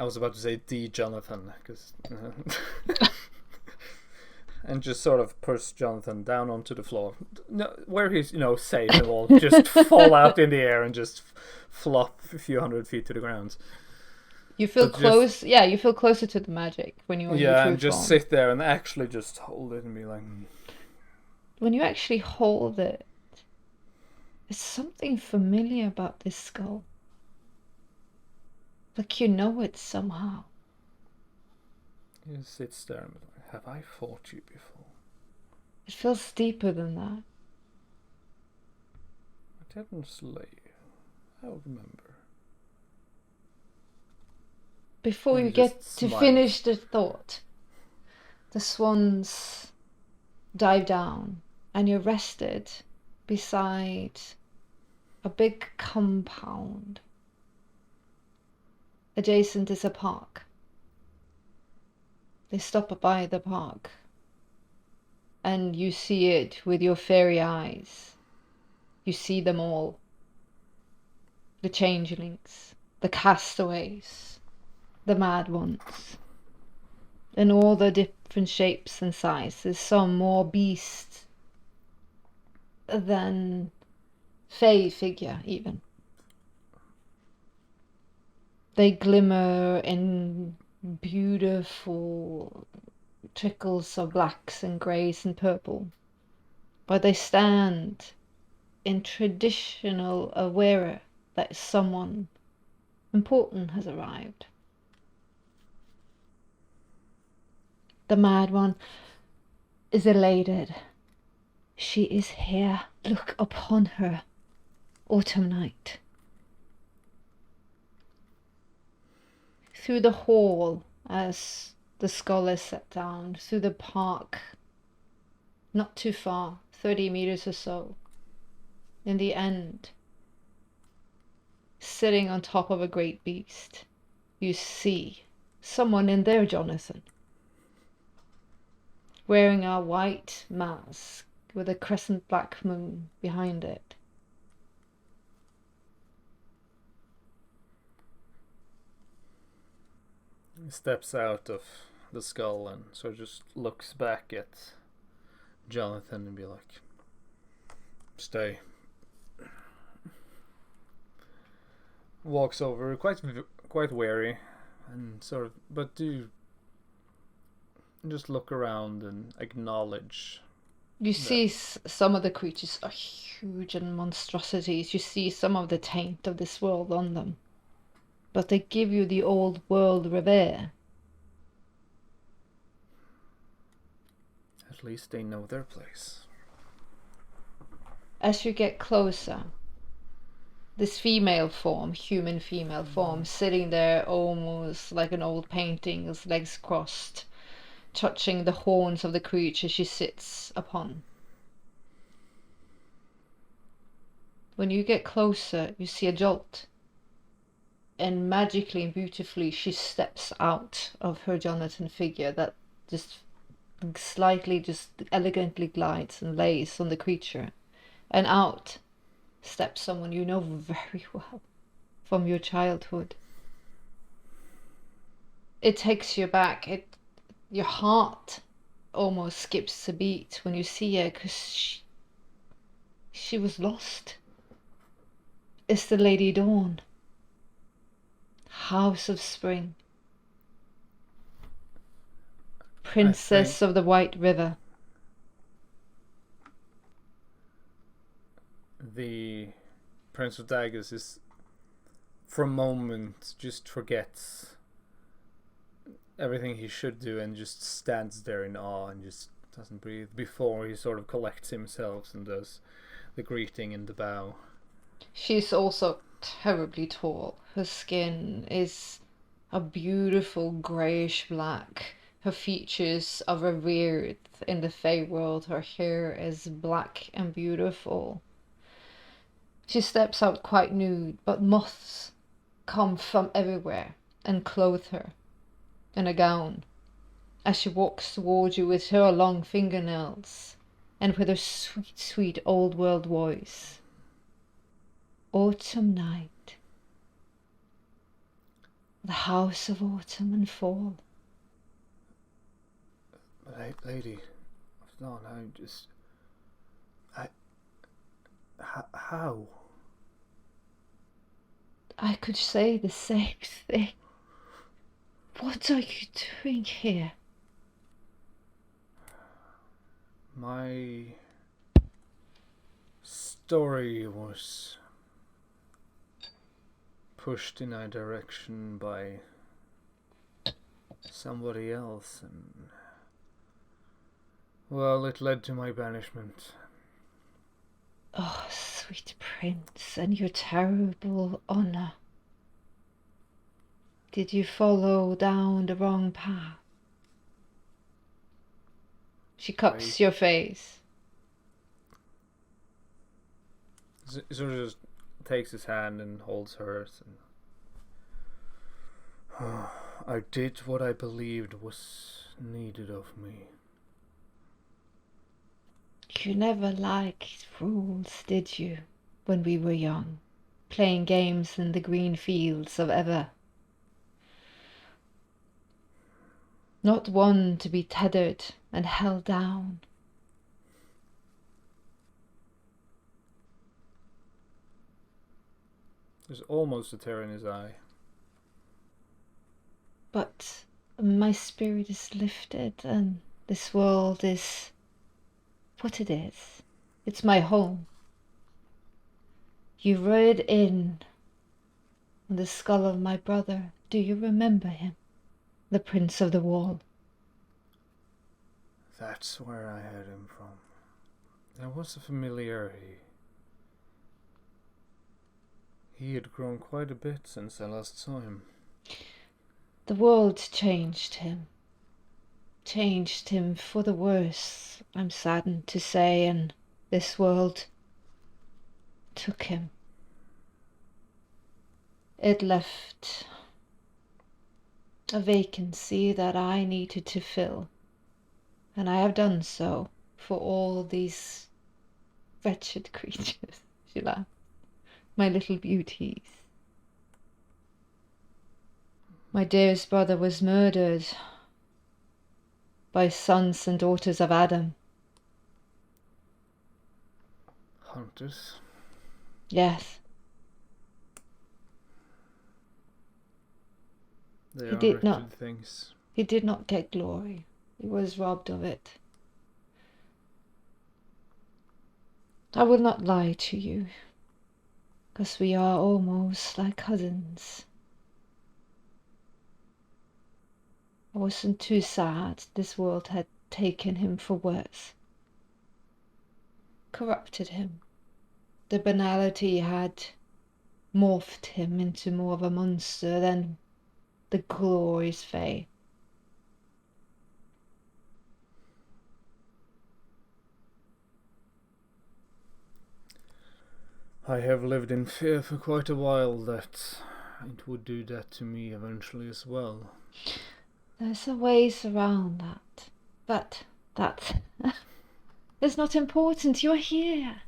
I was about to say Jonathan, because and just sort of push Jonathan down onto the floor, where he's safe and will just fall out in the air and just flop a few hundred feet to the ground. You feel close, yeah. You feel closer to the magic when you're in your true and just form. sit there and actually just hold it and be like. When you actually hold it, there's something familiar about this skull. Like you know it somehow. He sits there and have I fought you before? It feels deeper than that. I didn't slay you. I'll remember. Before you get to finish the thought, the swans dive down and you're rested beside a big compound. Adjacent is a park. They stop by the park and you see it with your fairy eyes. You see them all. The changelings, the castaways, the mad ones, and all the different shapes and sizes, some more beast than fey figure even. They glimmer in beautiful trickles of blacks and greys and purple, but they stand in traditional aware that someone important has arrived. The mad one is elated. She is here. Look upon her, autumn night. Through the hall, as the skull is set down, through the park, not too far, 30 meters or so, in the end, sitting on top of a great beast, you see someone in there, Jonathan, wearing a white mask with a crescent black moon behind it. He steps out of the skull and sort of just looks back at Jonathan and be like, stay. Walks over, quite wary, and sort of, but do just look around and acknowledge. You see some of the creatures are huge and monstrosities. You see some of the taint of this world on them. But they give you the old world revere. At least they know their place. As you get closer, this female form, human female form, sitting there almost like an old painting, with legs crossed, touching the horns of the creature she sits upon. When you get closer, you see a jolt. And magically and beautifully she steps out of her Jonathan figure that just slightly, just elegantly glides and lays on the creature. And out steps someone you know very well from your childhood. It takes you back. Your heart almost skips a beat when you see her, because she was lost. It's the Lady Dawn. House of Spring, Princess of the White River. The Prince of Daggers is, for a moment, just forgets everything he should do and just stands there in awe and just doesn't breathe before he sort of collects himself and does the greeting and the bow. She's also terribly tall. Her skin is a beautiful greyish black, Her features are revered in the Fey world. Her hair is black and beautiful. She steps out quite nude, but moths come from everywhere and clothe her in a gown as she walks towards you with her long fingernails and with her sweet, sweet old world voice. Autumn night. The house of autumn and fall. Lady, no, how? I could say the same thing. What are you doing here? My story was pushed in a direction by somebody else, and well, it led to my banishment. Oh, sweet prince, and your terrible honor. Did you follow down the wrong path? She cups your face. Sort of just takes his hand and holds hers. And I did what I believed was needed of me. You never liked rules, did you, when we were young, playing games in the green fields of ever? Not one to be tethered and held down. There's almost a tear in his eye. But my spirit is lifted, and this world is what it is. It's my home. You rode in on the skull of my brother. Do you remember him? The Prince of the Wall. That's where I had him from. There was a familiarity. He had grown quite a bit since I last saw him. The world changed him. Changed him for the worse, I'm saddened to say, and this world took him. It left a vacancy that I needed to fill, and I have done so for all these wretched creatures. She laughed. My little beauties. My dearest brother was murdered by sons and daughters of Adam. Hunters? Yes. They He are did wretched not. things. He did not get glory. He was robbed of it. I will not lie to you, because we are almost like cousins. I wasn't too sad this world had taken him for worse. Corrupted him. The banality had morphed him into more of a monster than the glorious Fae. I have lived in fear for quite a while that it would do that to me eventually as well. There's a ways around that. But that is not important. You're here.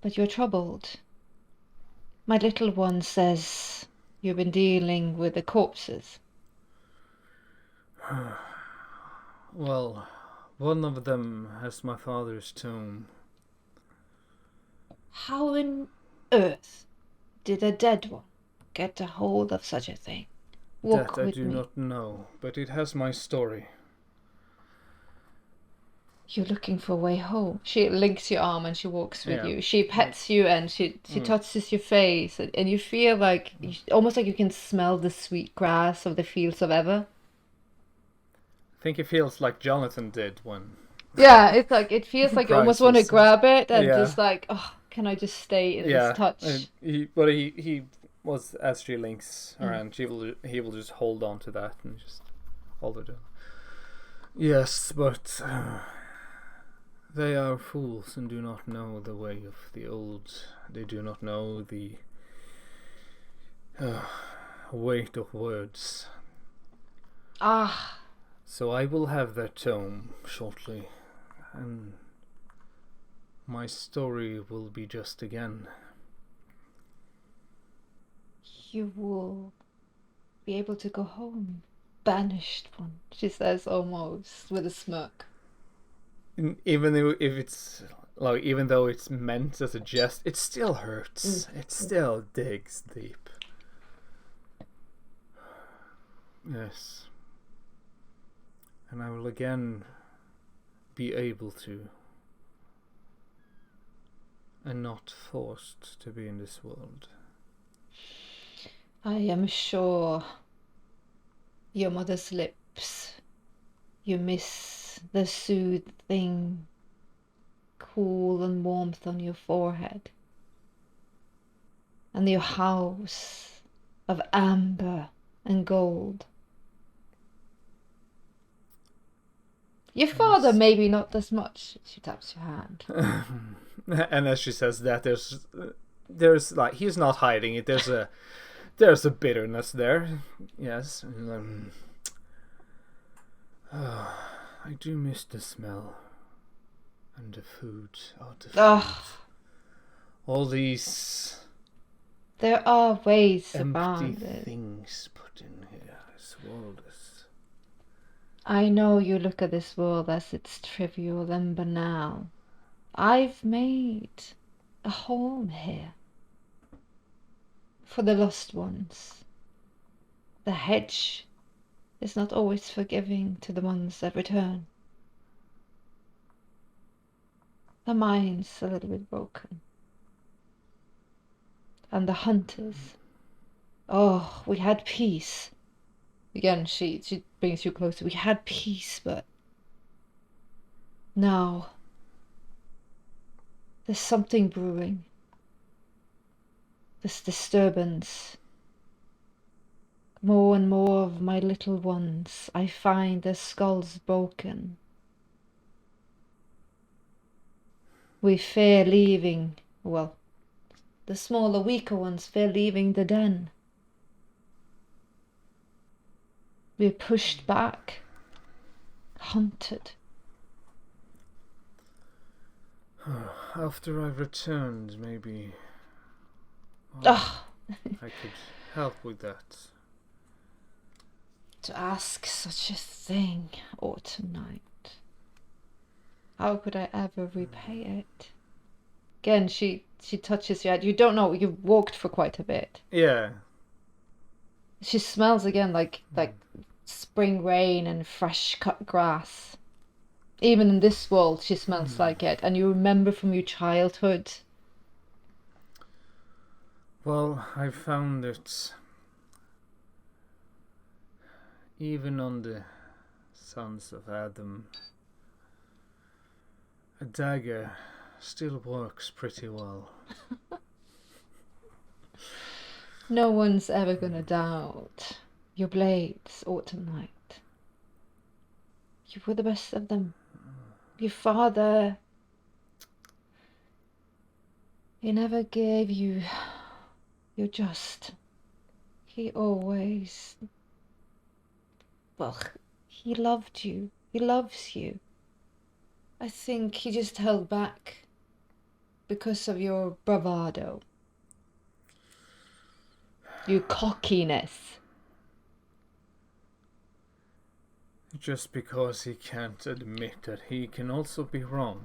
But you're troubled. My little one says you've been dealing with the corpses. Well, one of them has my father's tomb. How in earth did a dead one get a hold of such a thing? Walk That I with do me. not know, but it has my story. You're looking for a way home. She links your arm and she walks with Yeah. you. She pets you and she touches your face, and you feel like almost like you can smell the sweet grass of the fields of ever. I think it feels like Jonathan did when... Yeah, it's like it feels like you almost want to Crisis. grab it and Yeah. just like, oh, can I just stay in Yeah, this touch? he was, as she links around, he will just hold on to that and just... hold it. Yes, but they are fools and do not know the way of the old. They do not know the weight of words. Ah, So I will have that tome shortly, and my story will be just again. you will be able to go home, banished one, she says almost with a smirk. Even though if it's like, even though it's meant as a jest, it still hurts. It still digs deep. Yes. And I will again be able to, and not forced to be in this world. I am sure your mother's lips. You miss the soothing cool and warmth on your forehead, and your house of amber and gold. Your father, Yes. maybe not as much. She taps your hand. And as she says that, there's like, he's not hiding it. There's a bitterness there. Yes. I do miss the smell and the food. Oh, the food. Ugh. All these There are ways empty around it. things put in here. This world is. I know you look at this world as it's trivial and banal. I've made a home here for the lost ones. The hedge is not always forgiving to the ones that return. The mind's a little bit broken. And the hunters. Oh, we had peace. Again, she brings you closer. We had peace, but now there's something brewing. This disturbance. More and more of my little ones, I find their skulls broken. We fear leaving, well, the smaller, weaker ones fear leaving the den. We're pushed back, hunted. After I've returned, maybe Ugh, I could help with that. to ask such a thing, autumn night. How could I ever repay it? Again, she touches you. You don't know. You've walked for quite a bit. Yeah. She smells again like spring rain and fresh cut grass. Even in this world, she smells like it. And you remember from your childhood. Well, I found it even on the sons of Adam. A dagger still works pretty well. No one's ever gonna doubt your blades, autumn night. You were the best of them. Your father, he never gave you your just. He always, well, he loved you. He loves you. I think he just held back because of your bravado. Your cockiness. Just because he can't admit that he can also be wrong.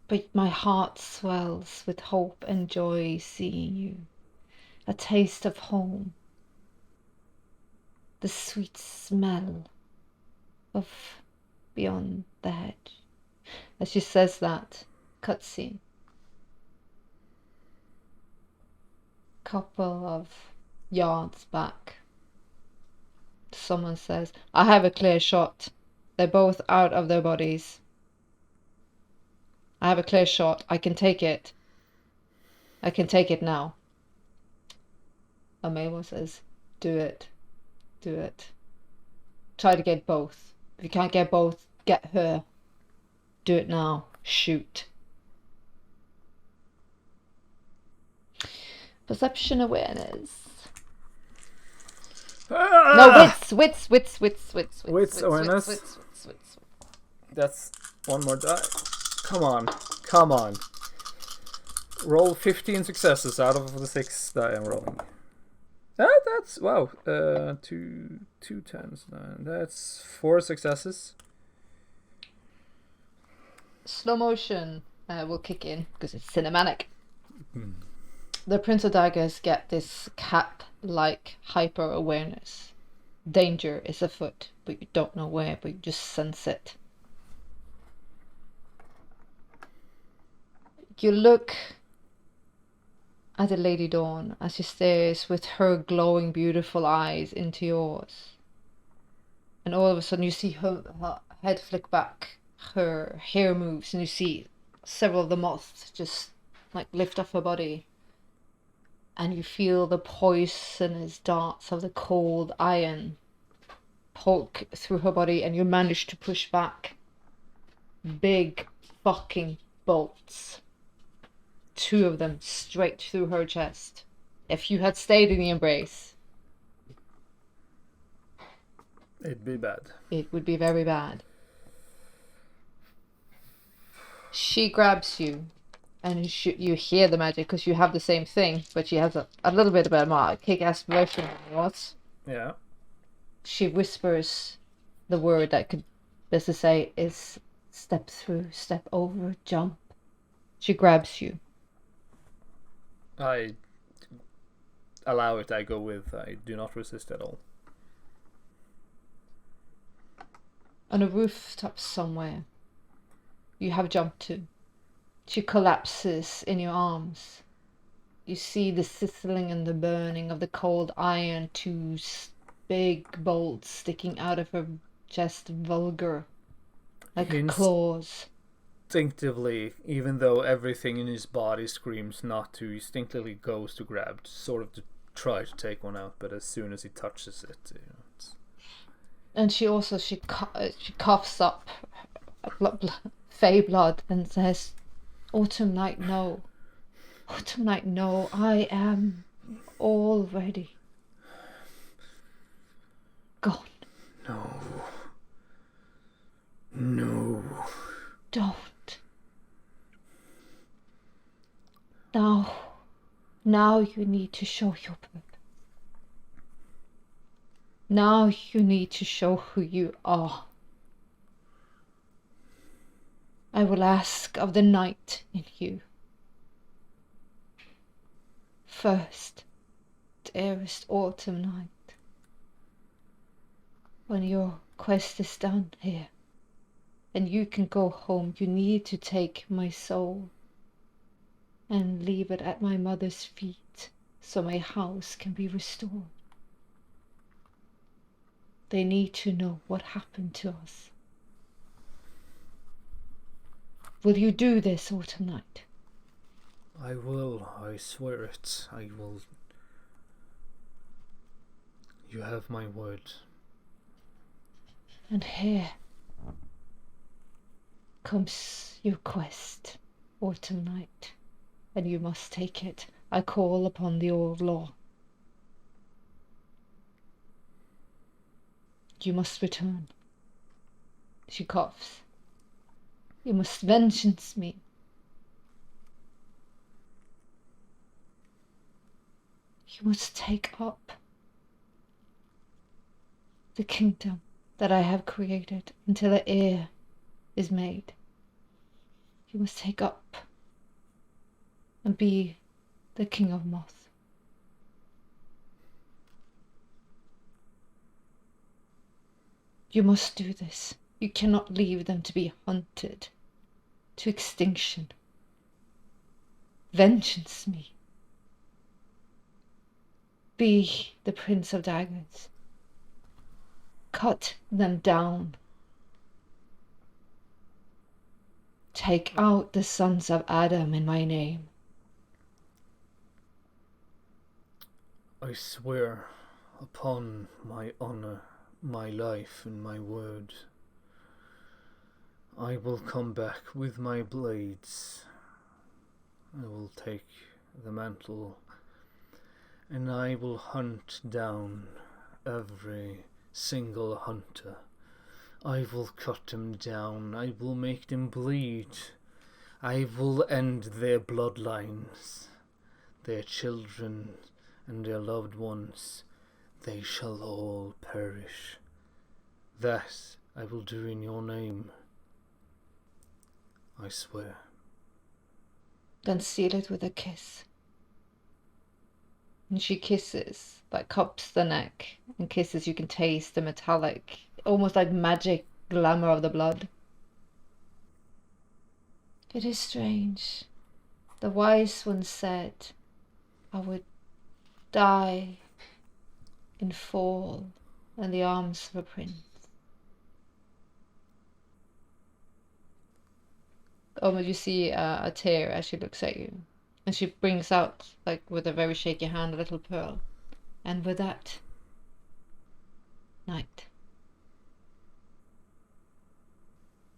But my heart swells with hope and joy seeing you. A taste of home. The sweet smell of beyond the hedge. As she says that, cutscene. Couple of yards back. Someone says, I have a clear shot. They're both out of their bodies. I have a clear shot. I can take it. I can take it now. Amemo says, do it. Do it. Try to get both. If you can't get both, get her. Do it now. Shoot. Perception awareness. No, wits awareness. That's one more die. Come on. Roll 15 successes out of the 6 that I'm rolling. That's wow. Two times 9. That's 4 successes. Slow motion will kick in because it's cinematic. The Prince of Daggers get this cat-like hyper-awareness. Danger is afoot, but you don't know where, but you just sense it. You look at the Lady Dawn as she stares with her glowing, beautiful eyes into yours. And all of a sudden you see her head flick back, her hair moves, and you see several of the moths just like lift off her body. And you feel the poisonous darts of the cold iron poke through her body, and you manage to push back big fucking bolts. 2 of them straight through her chest. If you had stayed in the embrace, it'd be bad. It would be very bad. She grabs you. And you hear the magic because you have the same thing, but she has a little bit of a more kick-ass version than yours. Yeah. She whispers the word that could best to say is step through, step over, jump. She grabs you. I allow it. I go with. I do not resist at all. On a rooftop somewhere, you have jumped to. She collapses in your arms. You see the sizzling and the burning of the cold iron, 2 big bolts sticking out of her chest, vulgar, like claws. Instinctively, even though everything in his body screams not to, instinctively goes to grab, sort of to try to take one out, but as soon as he touches it, it's... And she coughs up fey blood and says, Autumn Night, no. Autumn Night, no. I am already gone. No. Don't. Now you need to show your purpose. Now you need to show who you are. I will ask of the night in you. First, dearest autumn night, when your quest is done here, and you can go home, you need to take my soul and leave it at my mother's feet so my house can be restored. They need to know what happened to us. Will you do this, Autumn Night? I will, I swear it. I will. You have my word. And here comes your quest, Autumn Night, and you must take it. I call upon the old law. You must return. She coughs. You must vengeance me. You must take up the kingdom that I have created until an heir is made. You must take up and be the king of moth. You must do this. You cannot leave them to be hunted to extinction. Vengeance me. Be the Prince of Daggers. Cut them down. Take out the sons of Adam in my name. I swear upon my honor, my life, and my word, I will come back with my blades. I will take the mantle, and I will hunt down every single hunter. I will cut them down. I will make them bleed. I will end their bloodlines. Their children and their loved ones, they shall all perish. That I will do in your name. I swear. Then seal it with a kiss. And she kisses, like cups the neck, and kisses. You can taste the metallic, almost like magic glamour of the blood. It is strange. The wise one said I would die and fall in the arms of a prince. Oh, but you see a tear as she looks at you. And she brings out, like with a very shaky hand, a little pearl. And with that, night.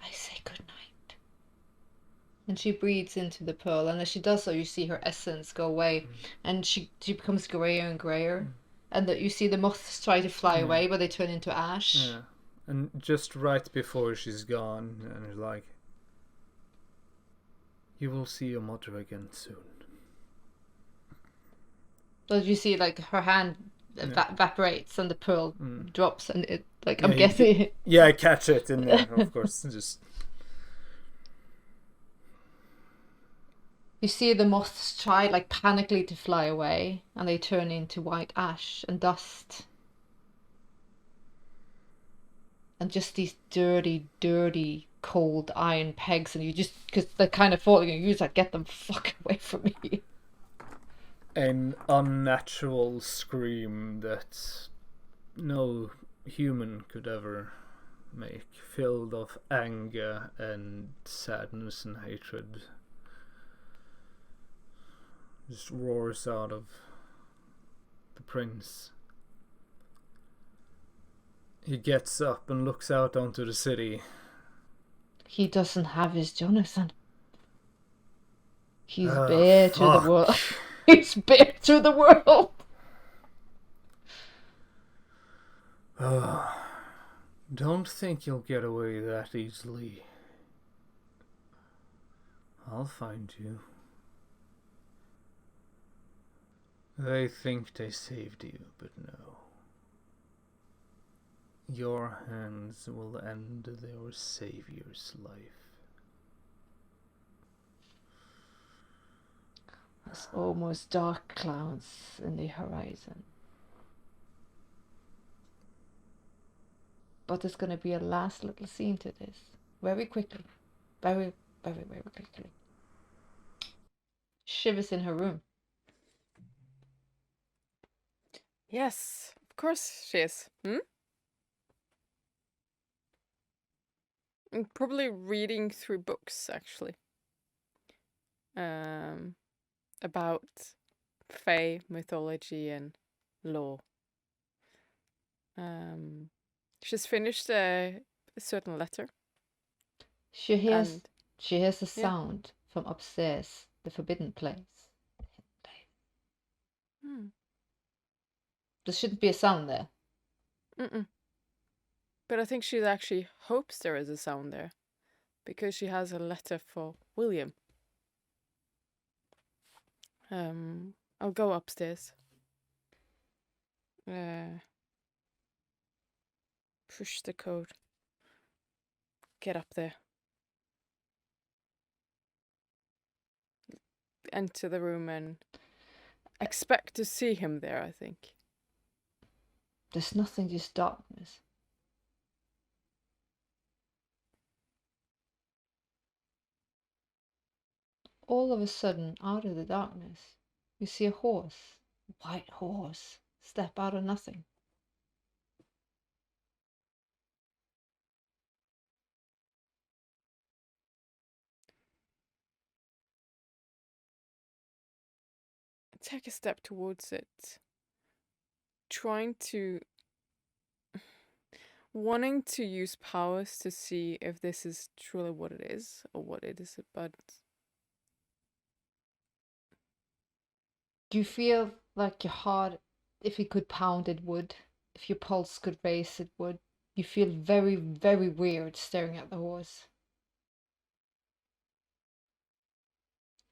I say good night. And she breathes into the pearl, and as she does so, you see her essence go away, and she becomes grayer and grayer. And that you see the moths try to fly away, but they turn into ash. Yeah. And just right before she's gone, and it's like, you will see your mother again soon. So you see, like, her hand evaporates and the pearl drops, and it, like, Yeah, I'm guessing. Yeah, I catch it in there, of course. Just. You see the moths try, like, panically to fly away, and they turn into white ash and dust. And just these dirty, dirty, cold iron pegs, and you just, because they're kind of falling, and you just like, get them fuck away from me. An unnatural scream that no human could ever make, filled of anger and sadness and hatred, just roars out of the prince. He gets up and looks out onto the city. He doesn't have his Jonathan. He's bare to the world. He's bare to the world. Don't think you'll get away that easily. I'll find you. They think they saved you, but no. Your hands will end their savior's life. There's almost dark clouds in the horizon. But there's going to be a last little scene to this. Very quickly. Very, very, very quickly. Shivers in her room. Yes, of course she is. I'm probably reading through books, actually. About Fae mythology and lore. She's finished a certain letter. She hears a sound from upstairs, the forbidden place. There shouldn't be a sound there. But I think she actually hopes there is a sound there, because she has a letter for William. I'll go upstairs. Push the code. Get up there. Enter the room and expect to see him there, I think. There's nothing, just darkness. All of a sudden, out of the darkness, you see a horse, a white horse, step out of nothing. Take a step towards it. trying to... wanting to use powers to see if this is truly what it is, or what it is about. Do you feel like your heart, if it could pound, it would? If your pulse could race, it would? You feel very, very weird staring at the horse.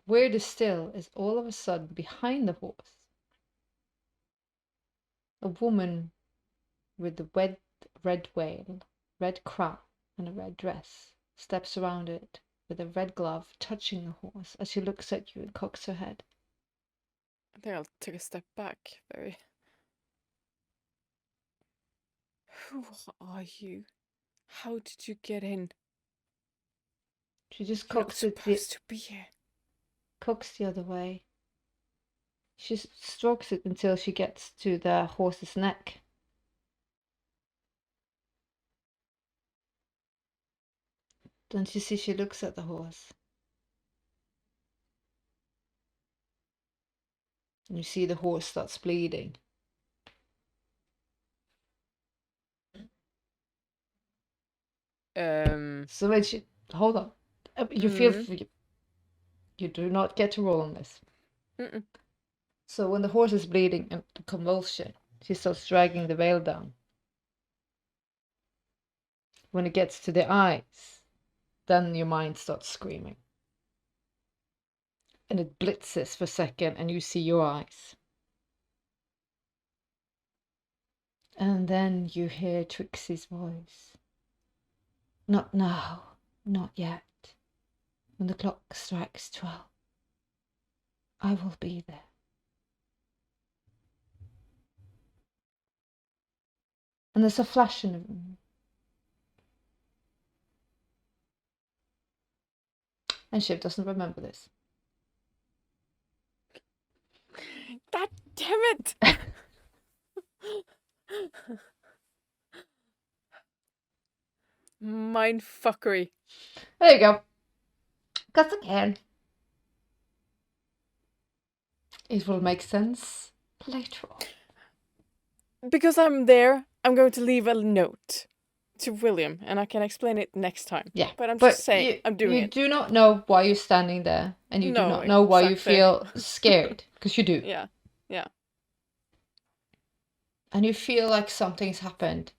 Weirder still is all of a sudden behind the horse, a woman with a red veil, red crown, and a red dress steps around it with a red glove touching the horse as she looks at you and cocks her head. I think I'll take a step back. Very. Who are you? How did you get in? She just You're not cocks it supposed to be here. cocks the other way. She strokes it until she gets to the horse's neck. Then she looks at the horse. And you see the horse starts bleeding. So when she... Hold on. You feel... You do not get to roll on this. Mm-mm. So when the horse is bleeding and convulsion, she starts dragging the veil down. When it gets to the eyes, then your mind starts screaming. And it blitzes for a second and you see your eyes. And then you hear Trixie's voice. Not now, not yet. When the clock strikes 12, I will be there. And there's a flash in the room. And Shiv doesn't remember this. God damn it! Mindfuckery. There you go. Because again, it will make sense later on. Because I'm there, I'm going to leave a note to William, and I can explain it next time. Yeah, But I'm just saying, I'm doing you it. do not know why you're standing there, and you do No, not know why you exactly. feel scared, because you do. Yeah. And you feel like something's happened,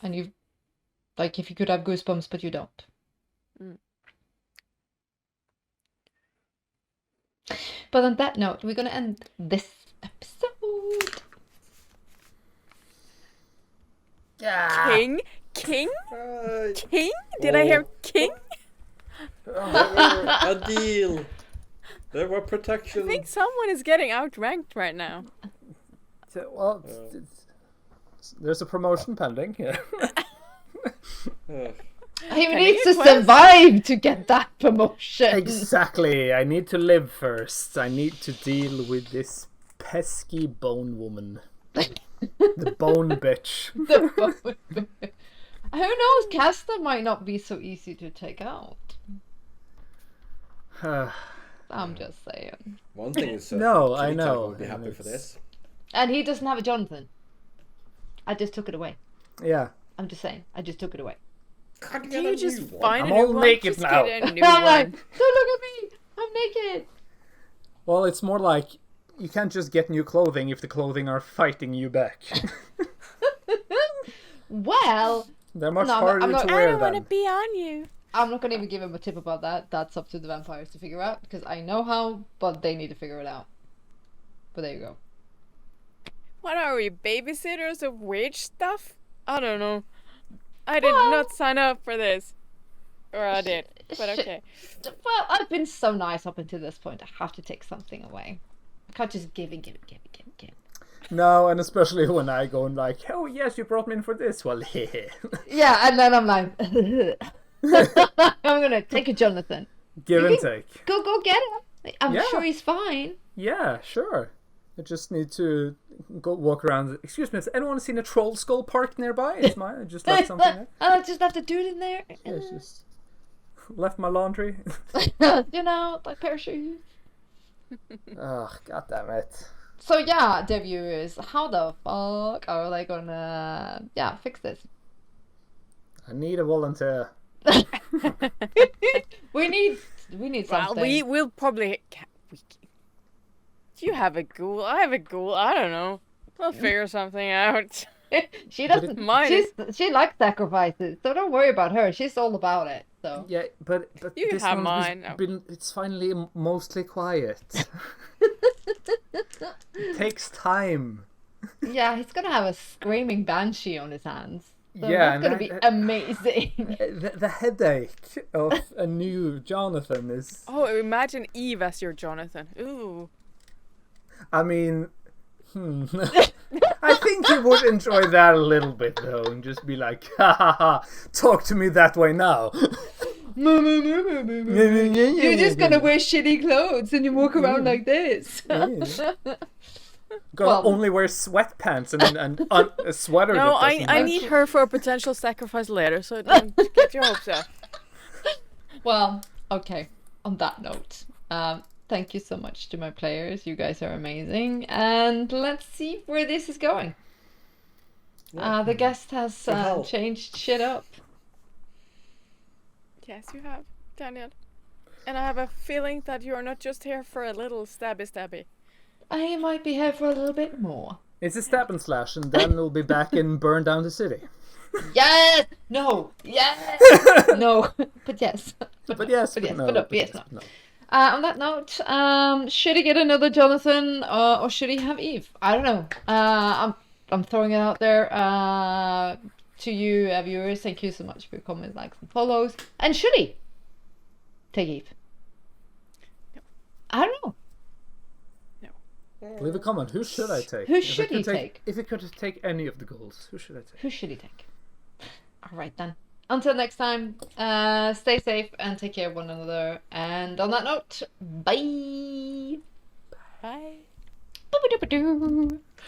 and you, like if you could have goosebumps, but you don't. Mm. But on that note, we're going to end this episode. King? King? Right. King? Did I hear king? A deal. There were I protection. think someone is getting outranked right now. Well, there's a promotion pending. Yeah. He Can needs I to get quests? survive to get that promotion. Exactly. I need to live first. I need to deal with this pesky bone woman. The bone bitch. The bone. Who knows? Casta might not be so easy to take out. I'm just saying. One thing is certain. No, I Kitty Cat know, will be and happy for it's- this. And he doesn't have a Jonathan. I just took it away. Yeah. I'm just saying. I just took it away. Can't Do get you a just new one. find I'm a new all one? naked Just now. get a new I'm like, one. don't look at me. I'm naked. Well, it's more like you can't just get new clothing if the clothing are fighting you back. Well, They're much No, harder I'm not- to I wear don't want to than. be on you. I'm not gonna even give him a tip about that. That's up to the vampires to figure out because I know how, but they need to figure it out. But there you go. What are we, babysitters of weird stuff? I don't know. I did Well- not sign up for this. Or I did, but Shit. okay. Well, I've been so nice up until this point. I have to take something away. I can't just give and give and give and give and give. No, and especially when I go and like, oh yes, you brought me in for this. Well, Yeah, and then I'm like, I'm gonna take a Jonathan. give You and can- take. Go get him. I'm Yeah. sure he's fine. Yeah, sure. I just need to go walk around. Excuse me, has anyone seen a troll skull parked nearby? It's mine. I just left something there. I just left a dude in there. Yeah, it's just left my laundry. You know, like pair of shoes. Oh, god damn it. So yeah, dear viewers, how the fuck are they gonna fix this? I need a volunteer. we need Well, something. we'll probably. You have a ghoul. I have a ghoul. I don't know. We'll figure something out. She doesn't Mine she likes sacrifices, so don't worry about her. She's all about it. So Yeah, but You can this have one's mine. No. it's finally mostly quiet. It takes time. yeah, he's gonna have a screaming banshee on his hands. So Yeah, that's gonna be amazing. The headache of a new Jonathan is. Oh, imagine Eve as your Jonathan. Ooh. I mean, I think you would enjoy that a little bit though, and just be like, ha ha ha, talk to me that way now. You're just gonna wear shitty clothes and you walk around like this. Gonna only wear sweatpants and a sweater. No, that doesn't I match. need her for a potential sacrifice later, so don't get your hopes up. Well, okay. On that note, thank you so much to my players. You guys are amazing, and let's see where this is going. The guest has hell. changed shit up. Yes, you have, Daniel. And I have a feeling that you are not just here for a little stabby. I might be here for a little bit more. It's a stab and slash, and then we'll be back and burn down the city. Yes! No! Yes! No! But yes. But yes, But yes, no, but no, but yes, yes, no. no. On that note, should he get another Jonathan or should he have Eve? I don't know. I'm throwing it out there to you, viewers. Thank you so much for your comments, likes, and follows. And should he take Eve? No. I don't know. Leave a comment. Who should I take? Who If I should could he take? If I could take any of the goals, who should I take? Who should he take? All right then. Until next time, stay safe and take care of one another. And on that note, bye. Bye. Boop-a-doop-a-doo.